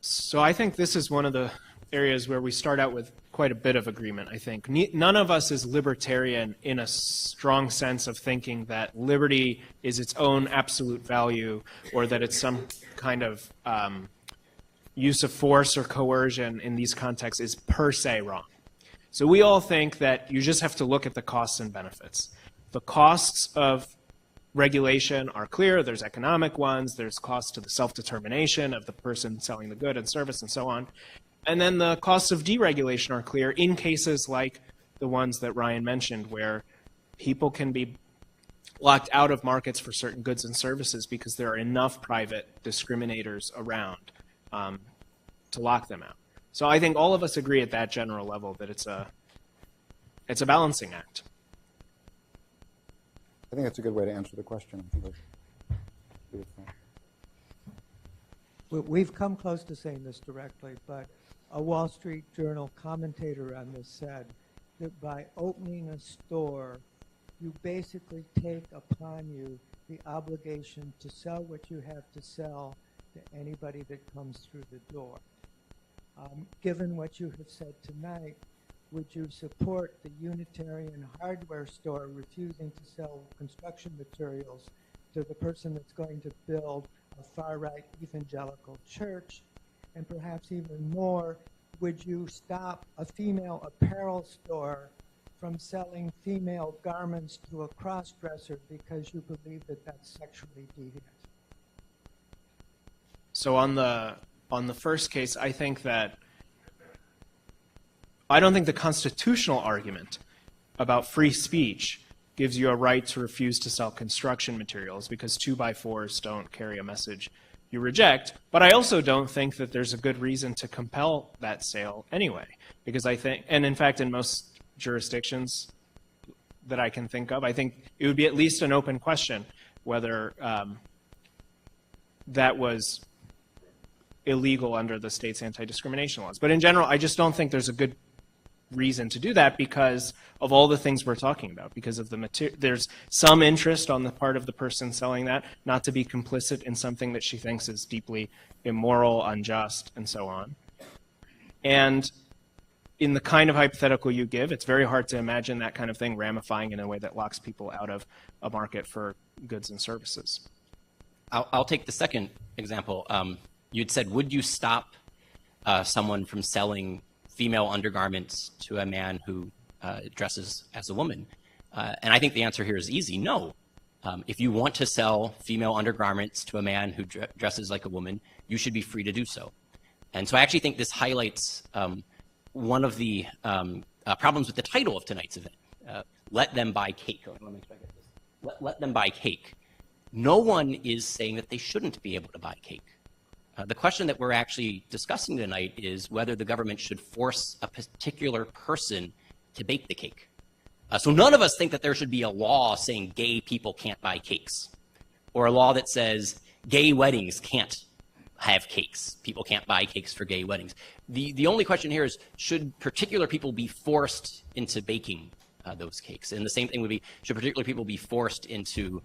So I think this is one of the areas where we start out with quite a bit of agreement, I think. None of us is libertarian in a strong sense of thinking that liberty is its own absolute value or that it's some kind of use of force or coercion in these contexts is per se wrong. So we all think that you just have to look at the costs and benefits. The costs of regulation are clear. There's economic ones. There's costs to the self-determination of the person selling the good and service and so on. And then the costs of deregulation are clear in cases like the ones that Ryan mentioned, where people can be locked out of markets for certain goods and services because there are enough private discriminators around to lock them out. So I think all of us agree at that general level that it's a balancing act. I think that's a good way to answer the question. I think We've come close to saying this directly, but a Wall Street Journal commentator on this said that by opening a store, you basically take upon you the obligation to sell what you have to sell to anybody that comes through the door. Given what you have said tonight, would you support the Unitarian hardware store refusing to sell construction materials to the person that's going to build a far-right evangelical church? And perhaps even more, would you stop a female apparel store from selling female garments to a cross-dresser because you believe that that's sexually deviant? So on the first case, I don't think the constitutional argument about free speech gives you a right to refuse to sell construction materials because 2x4s don't carry a message you reject. But I also don't think that there's a good reason to compel that sale anyway, because I think, and in fact, in most jurisdictions that I can think of, I think it would be at least an open question whether that was illegal under the state's anti-discrimination laws. But in general, I just don't think there's a good reason to do that because of all the things we're talking about, because of there's some interest on the part of the person selling that not to be complicit in something that she thinks is deeply immoral, unjust, and so on. And in the kind of hypothetical you give, it's very hard to imagine that kind of thing ramifying in a way that locks people out of a market for goods and services. I'll take the second example. You'd said, would you stop someone from selling female undergarments to a man who dresses as a woman? And I think the answer here is easy, no. If you want to sell female undergarments to a man who dresses like a woman, you should be free to do so. And so I actually think this highlights one of the problems with the title of tonight's event, Let Them Buy Cake. I want to make sure I get this. Let them buy cake. No one is saying that they shouldn't be able to buy cake. The question that we're actually discussing tonight is whether the government should force a particular person to bake the cake. So none of us think that there should be a law saying gay people can't buy cakes, or a law that says gay weddings can't have cakes. People can't buy cakes for gay weddings. The only question here is, should particular people be forced into baking those cakes? And the same thing would be, should particular people be forced into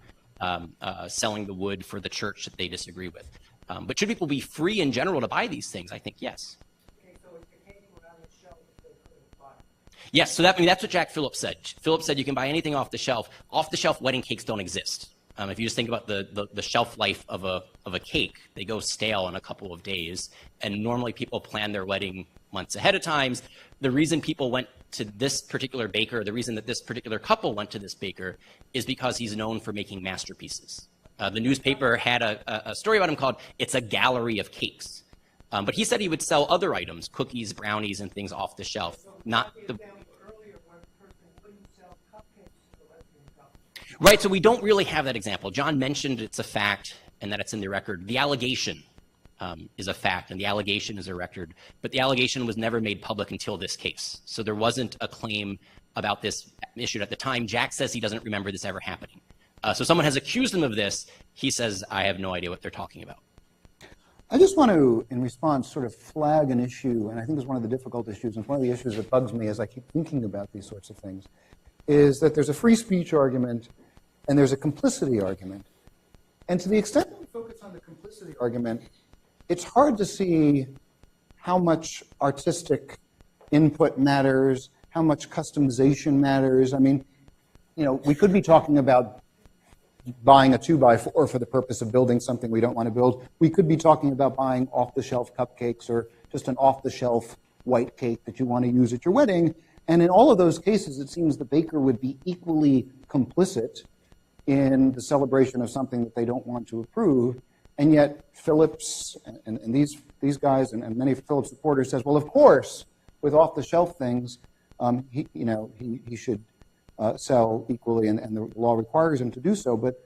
selling the wood for the church that they disagree with? But should people be free in general to buy these things? I think yes. Okay, so if the cake were on the shelf, they couldn't buy it. Yes, so that's what Jack Phillips said. Phillips said you can buy anything off the shelf. Off the shelf wedding cakes don't exist. If you just think about the shelf life of a cake, they go stale in a couple of days. And normally people plan their wedding months ahead of time. The reason people went to this particular baker, the reason that this particular couple went to this baker, is because he's known for making masterpieces. The newspaper had a story about him called "It's a Gallery of Cakes," but he said he would sell other items, cookies, brownies, and things off the shelf. Not the right. So we don't really have that example. John mentioned it's a fact and that it's in the record. The allegation is a fact, and the allegation is a record, but the allegation was never made public until this case. So there wasn't a claim about this issued at the time. Jack says he doesn't remember this ever happening. So someone has accused him of this. He says, I have no idea what they're talking about. I just want to, in response, sort of flag an issue, and I think it's one of the difficult issues, and it's one of the issues that bugs me as I keep thinking about these sorts of things, is that there's a free speech argument and there's a complicity argument. And to the extent that we focus on the complicity argument, it's hard to see how much artistic input matters, how much customization matters. I mean, you know, we could be talking about buying a 2x4 for the purpose of building something we don't want to build. We could be talking about buying off-the-shelf cupcakes or just an off-the-shelf white cake that you want to use at your wedding. And in all of those cases, it seems the baker would be equally complicit in the celebration of something that they don't want to approve. And yet Phillips and these guys and many Phillips supporters says, well, of course, with off-the-shelf things, he should sell equally, and the law requires him to do so. But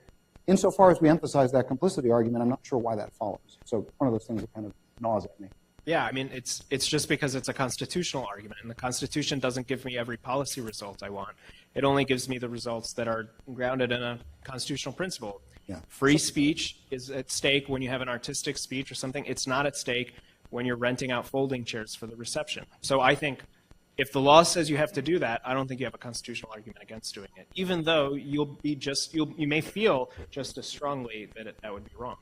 insofar as we emphasize that complicity argument, I'm not sure why that follows. So one of those things that kind of gnaws at me. Yeah, I mean, it's just because it's a constitutional argument, and the Constitution doesn't give me every policy result I want. It only gives me the results that are grounded in a constitutional principle. Yeah. Free speech is at stake when you have an artistic speech or something. It's not at stake when you're renting out folding chairs for the reception. So I think if the law says you have to do that, I don't think you have a constitutional argument against doing it, even though you may feel just as strongly that that would be wrong.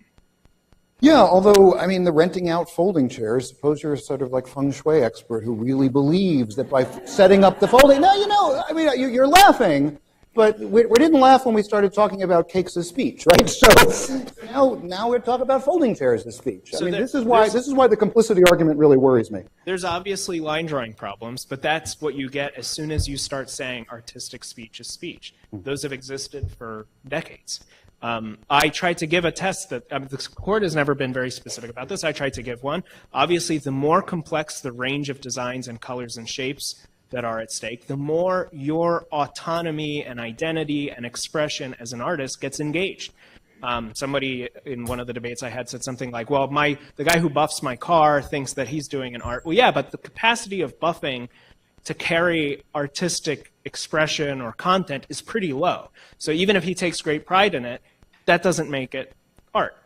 Yeah, although, I mean, the renting out folding chairs, suppose you're a sort of like feng shui expert who really believes that by setting up the folding, no, I mean, you're laughing, but we didn't laugh when we started talking about cakes as speech, right? So now we're talking about folding chairs as speech. I mean, this is why the complicity argument really worries me. There's obviously line drawing problems, but that's what you get as soon as you start saying artistic speech is speech. Those have existed for decades. I tried to give a test that the court has never been very specific about this. I tried to give one. Obviously, the more complex the range of designs and colors and shapes that are at stake, the more your autonomy and identity and expression as an artist gets engaged. Somebody in one of the debates I had said something like, well, the guy who buffs my car thinks that he's doing an art. Well, yeah, but the capacity of buffing to carry artistic expression or content is pretty low. So even if he takes great pride in it, that doesn't make it art.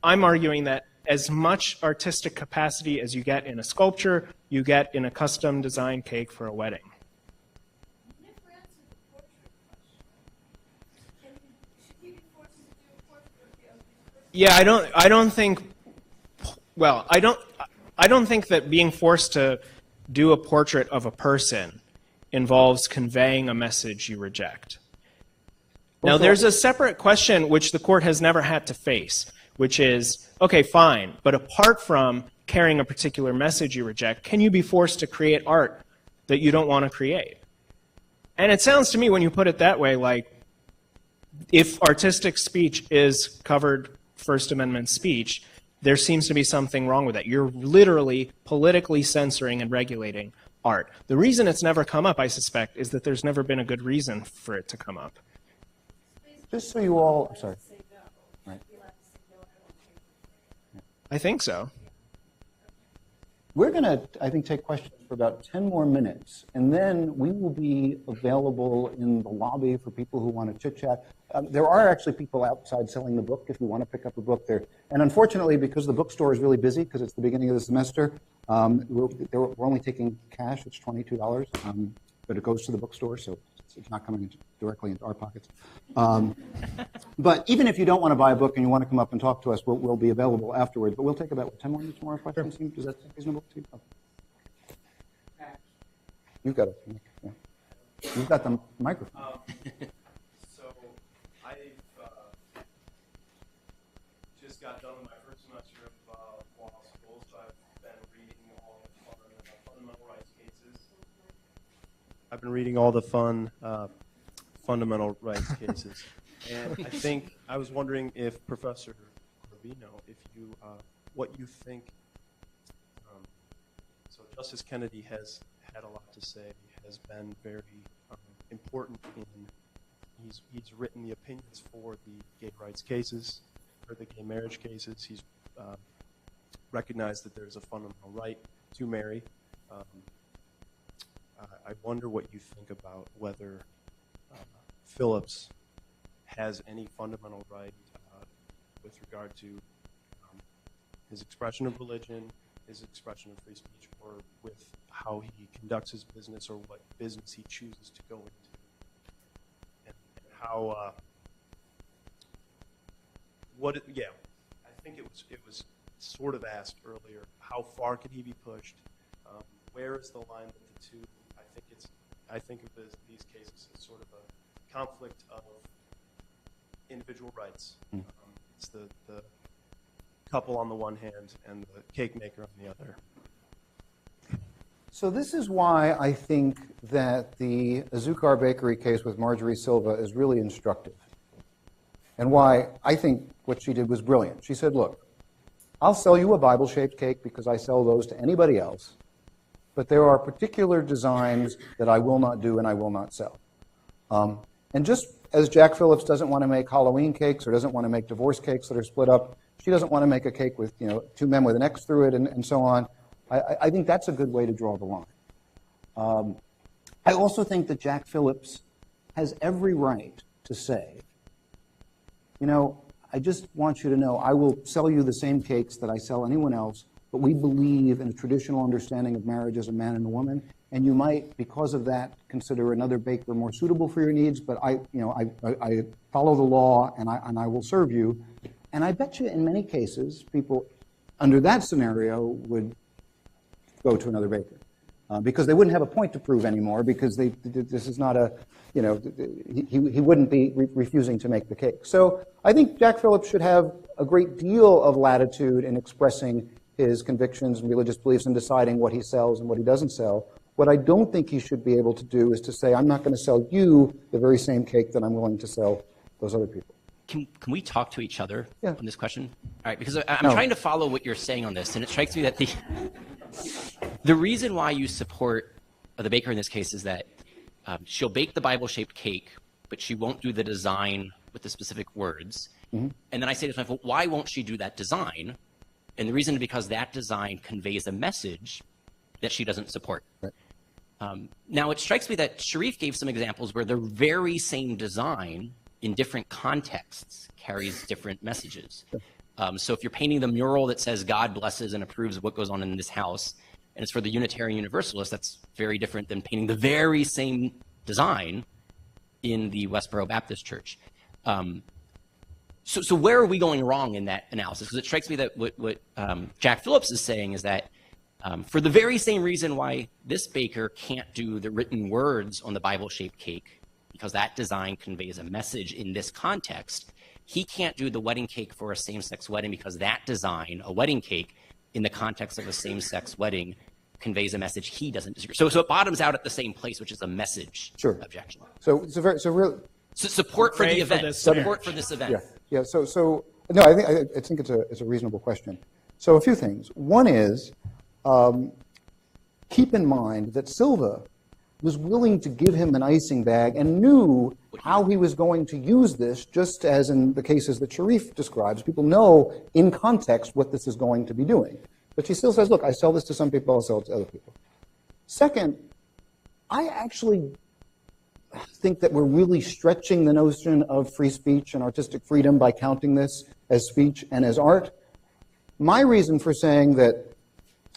I'm arguing that as much artistic capacity as you get in a sculpture, you get in a custom designed cake for a wedding. Yeah, I don't think that being forced to do a portrait of a person involves conveying a message you reject. Now, there's a separate question which the court has never had to face, which is, okay, fine, but apart from carrying a particular message you reject, can you be forced to create art that you don't want to create? And it sounds to me, when you put it that way, like if artistic speech is covered First Amendment speech, there seems to be something wrong with it. You're literally politically censoring and regulating art. The reason it's never come up, I suspect, is that there's never been a good reason for it to come up. Just so you all, I'm sorry. Right. I think so. We're going to, I think, take questions for about 10 more minutes, and then we will be available in the lobby for people who want to chit-chat. There are actually people outside selling the book if you want to pick up a book there. And unfortunately, because the bookstore is really busy, because it's the beginning of the semester, we're only taking cash. It's $22, but it goes to the bookstore, so it's not coming directly into our pockets. But even if you don't want to buy a book and you want to come up and talk to us, we'll be available afterwards. But we'll take about 10 minutes more questions. Sure. Does that seem reasonable to you? Okay. You've got it. Yeah. You've got the microphone. So I've just got done with my first semester of law school, so I've been reading all the fundamental rights cases. I've been reading all the fundamental rights cases. And I think I was wondering if Professor Corvino, if you, what you think. So Justice Kennedy has had a lot to say. Has been very important in. He's written the opinions for the gay rights cases, or the gay marriage cases. He's recognized that there's a fundamental right to marry. I wonder what you think about whether Phillips has any fundamental right with regard to his expression of religion, his expression of free speech, or with how he conducts his business or what business he chooses to go into. And how, I think it was sort of asked earlier, how far could he be pushed? Where is the line that the two, I think of these cases as sort of a conflict of individual rights. It's the couple on the one hand and the cake maker on the other. So this is why I think that the Azucar Bakery case with Marjorie Silva is really instructive. And why I think what she did was brilliant. She said, look, I'll sell you a Bible-shaped cake because I sell those to anybody else, but there are particular designs that I will not do and I will not sell. And just as Jack Phillips doesn't want to make Halloween cakes or doesn't want to make divorce cakes that are split up, she doesn't want to make a cake with, two men with an X through it and so on. I think that's a good way to draw the line. I also think that Jack Phillips has every right to say, I just want you to know I will sell you the same cakes that I sell anyone else, but we believe in a traditional understanding of marriage as a man and a woman, and you might, because of that, consider another baker more suitable for your needs, but I follow the law and I will serve you. And I bet you in many cases, people under that scenario would go to another baker. Because they wouldn't have a point to prove anymore, because this is not a, he wouldn't be refusing to make the cake. So I think Jack Phillips should have a great deal of latitude in expressing his convictions and religious beliefs and deciding what he sells and what he doesn't sell. What I don't think he should be able to do is to say, I'm not going to sell you the very same cake that I'm willing to sell those other people. Can we talk to each other on this question? All right, because I'm trying to follow what you're saying on this, and it strikes me that the reason why you support the baker in this case is that she'll bake the Bible-shaped cake, but she won't do the design with the specific words. Mm-hmm. And then I say to myself, well, why won't she do that design? And the reason is because that design conveys a message that she doesn't support. Right. Now, it strikes me that Sherif gave some examples where the very same design in different contexts carries different messages. Sure. So if you're painting the mural that says God blesses and approves of what goes on in this house, and it's for the Unitarian Universalist, that's very different than painting the very same design in the Westboro Baptist Church. So where are we going wrong in that analysis? Because it strikes me that what Jack Phillips is saying is that for the very same reason why this baker can't do the written words on the Bible-shaped cake, because that design conveys a message in this context, he can't do the wedding cake for a same-sex wedding because that design, a wedding cake, in the context of a same-sex wedding, conveys a message he doesn't disagree. So it bottoms out at the same place, which is a message objection. So support for the event. Support for this event. Yeah. So no, I think it's a reasonable question. So a few things. One is, keep in mind that Silva was willing to give him an icing bag and knew how he was going to use this, just as in the cases that Sherif describes. People know in context what this is going to be doing. But she still says, look, I sell this to some people, I'll sell it to other people. Second, I actually think that we're really stretching the notion of free speech and artistic freedom by counting this as speech and as art. My reason for saying that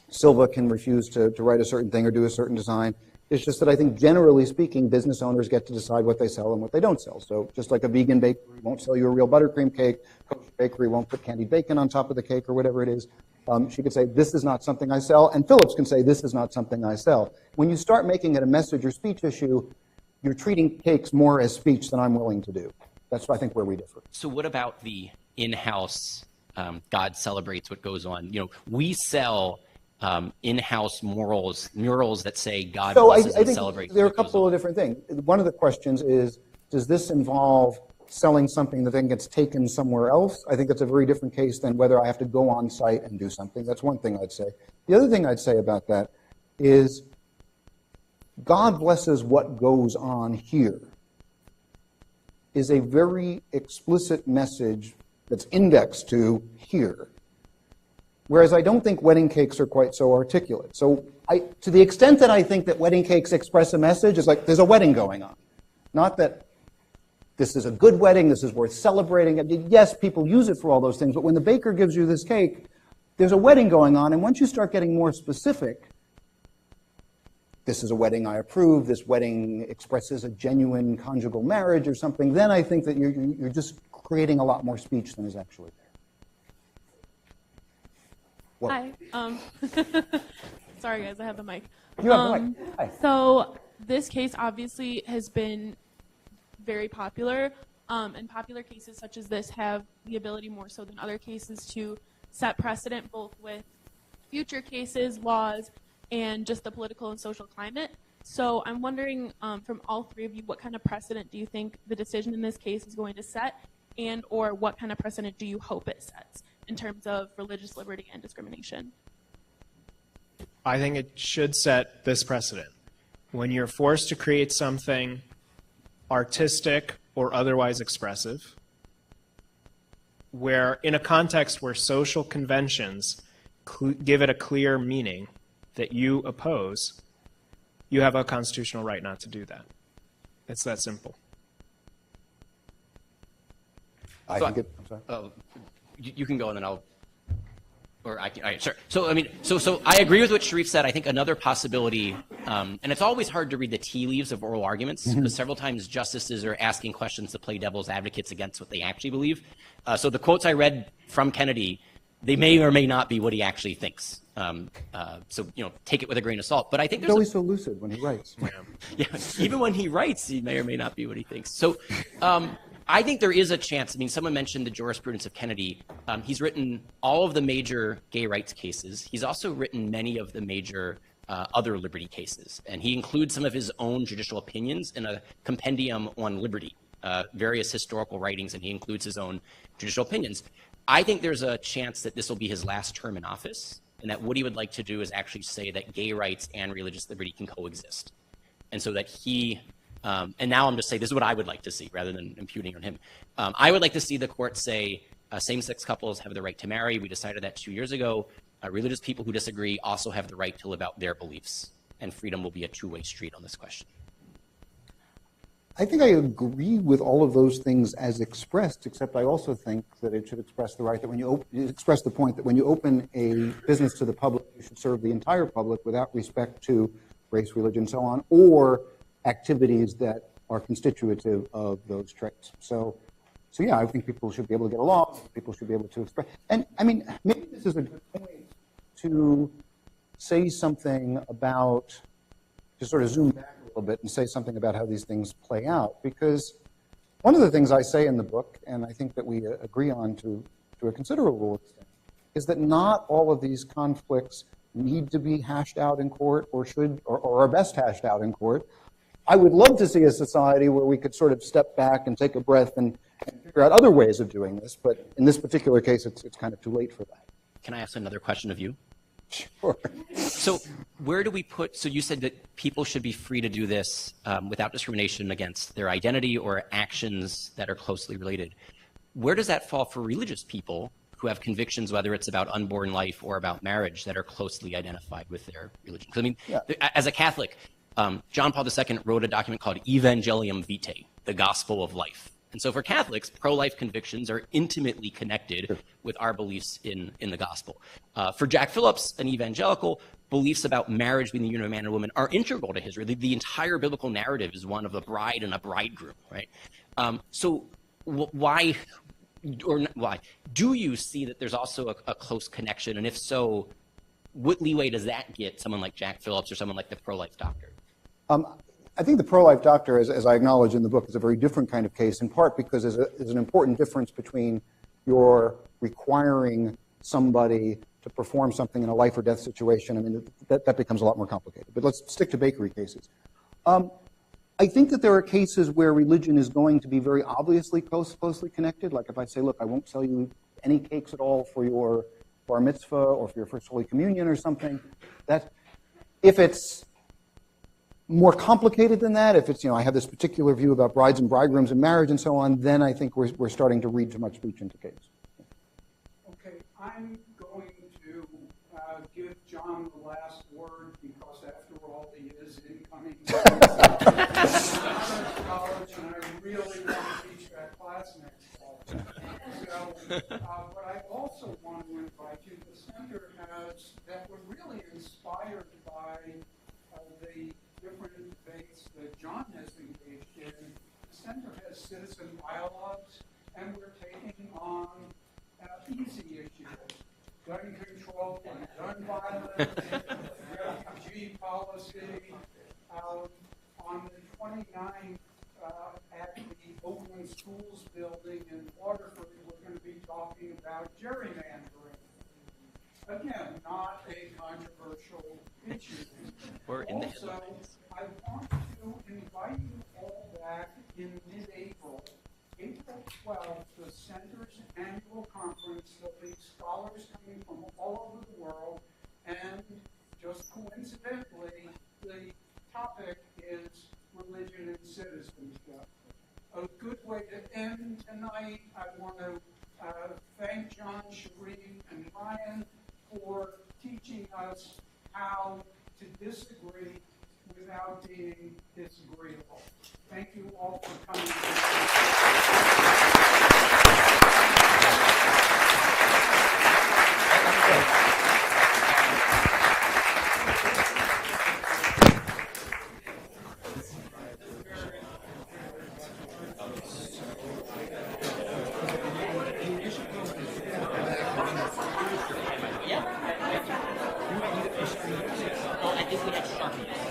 Silva can refuse to write a certain thing or do a certain design is just that I think, generally speaking, business owners get to decide what they sell and what they don't sell. So just like a vegan bakery won't sell you a real buttercream cake, a kosher bakery won't put candied bacon on top of the cake or whatever it is, she could say, this is not something I sell, and Phillips can say, this is not something I sell. When you start making it a message or speech issue, you're treating cakes more as speech than I'm willing to do. That's, I think, where we differ. So what about the in-house God celebrates what goes on? We sell in-house murals that say God blesses and celebrates. There are a couple of different things. One of the questions is, does this involve selling something that then gets taken somewhere else? I think that's a very different case than whether I have to go on site and do something. That's one thing I'd say. The other thing I'd say about that is God blesses what goes on here is a very explicit message that's indexed to here. Whereas I don't think wedding cakes are quite so articulate. So to the extent that I think that wedding cakes express a message, it's like there's a wedding going on. Not that this is a good wedding, this is worth celebrating. Yes, people use it for all those things, but when the baker gives you this cake, there's a wedding going on, and once you start getting more specific, this is a wedding I approve, this wedding expresses a genuine conjugal marriage or something, then I think that you're just creating a lot more speech than is actually there. What? Hi. Sorry, guys, I have the mic. You have the mic. Hi. So this case obviously has been very popular, and popular cases such as this have the ability more so than other cases to set precedent both with future cases, laws, and just the political and social climate. So I'm wondering from all three of you, what kind of precedent do you think the decision in this case is going to set, and or what kind of precedent do you hope it sets in terms of religious liberty and discrimination? I think it should set this precedent. When you're forced to create something artistic or otherwise expressive, where in a context where social conventions give it a clear meaning that you oppose, you have a constitutional right not to do that. It's that simple. I'm sorry. You can go and then I'll, or I can, all right, sure. So, I mean, so I agree with what Sherif said. I think another possibility, and it's always hard to read the tea leaves of oral arguments, because several times justices are asking questions to play devil's advocates against what they actually believe. So the quotes I read from Kennedy, they may or may not be what he actually thinks. So, take it with a grain of salt. But I think He's always so lucid when he writes. Yeah, even when he writes, he may or may not be what he thinks. So I think there is a chance. I mean, someone mentioned the jurisprudence of Kennedy. He's written all of the major gay rights cases. He's also written many of the major other liberty cases. And he includes some of his own judicial opinions in a compendium on liberty, various historical writings, and he includes his own judicial opinions. I think there's a chance that this will be his last term in office, and that what he would like to do is actually say that gay rights and religious liberty can coexist. And so that he, and now I'm just saying this is what I would like to see rather than imputing on him. I would like to see the court say same-sex couples have the right to marry. We decided that 2 years ago. Religious people who disagree also have the right to live out their beliefs, and freedom will be a two-way street on this question. I think I agree with all of those things as expressed, except I also think that it should express the right that when you express the point that when you open a business to the public, you should serve the entire public without respect to race, religion, so on, or activities that are constitutive of those traits. So yeah, I think people should be able to get along. People should be able to express. And I mean, maybe this is a good point to say something about, to sort of zoom back a little bit and say something about how these things play out. Because one of the things I say in the book, and I think that we agree on to a considerable extent, is that not all of these conflicts need to be hashed out in court or are best hashed out in court. I would love to see a society where we could sort of step back and take a breath and figure out other ways of doing this. But in this particular case, it's kind of too late for that. Can I ask another question of you? Sure. So where do we put, so you said that people should be free to do this without discrimination against their identity or actions that are closely related. Where does that fall for religious people who have convictions, whether it's about unborn life or about marriage, that are closely identified with their religion? Because I mean, as a Catholic, John Paul II wrote a document called Evangelium Vitae, the Gospel of Life. And so for Catholics, pro-life convictions are intimately connected with our beliefs in the gospel. For Jack Phillips, an evangelical, beliefs about marriage between the union of a man and a woman are integral to his religion. The entire biblical narrative is one of a bride and a bridegroom, right? So why do you see that there's also a close connection? And if so, what leeway does that get someone like Jack Phillips or someone like the pro-life doctor? I think the pro-life doctor, as I acknowledge in the book, is a very different kind of case, in part because there's an important difference between your requiring somebody to perform something in a life or death situation. I mean, that becomes a lot more complicated. But let's stick to bakery cases. I think that there are cases where religion is going to be very obviously closely connected. Like if I say, look, I won't sell you any cakes at all for your bar mitzvah or for your first Holy Communion or something. That if it's more complicated than that, if it's, I have this particular view about brides and bridegrooms and marriage and so on, then I think we're starting to read too much speech into case. Okay, I'm going to give John the last word because after all, he is incoming college and I really want to teach that class next fall. So, but I also want to invite you, the center that we're really inspired by the different debates that John has engaged in. The center has citizen dialogues, and we're taking on easy issues, gun control and gun violence, refugee policy. On the 29th at the Oakland Schools building in Waterford, we're going to be talking about gerrymandering. Again, not a controversial issue. Also, I want to invite you all back in mid-April. April 12th, the Center's annual conference. There'll be scholars coming from all over the world, and just coincidentally, the topic is religion and citizenship. a good way to end tonight. I want to thank John, Sherif, and Ryan for teaching us how to disagree without being disagreeable. Thank you all for coming. I think we had Sharpies.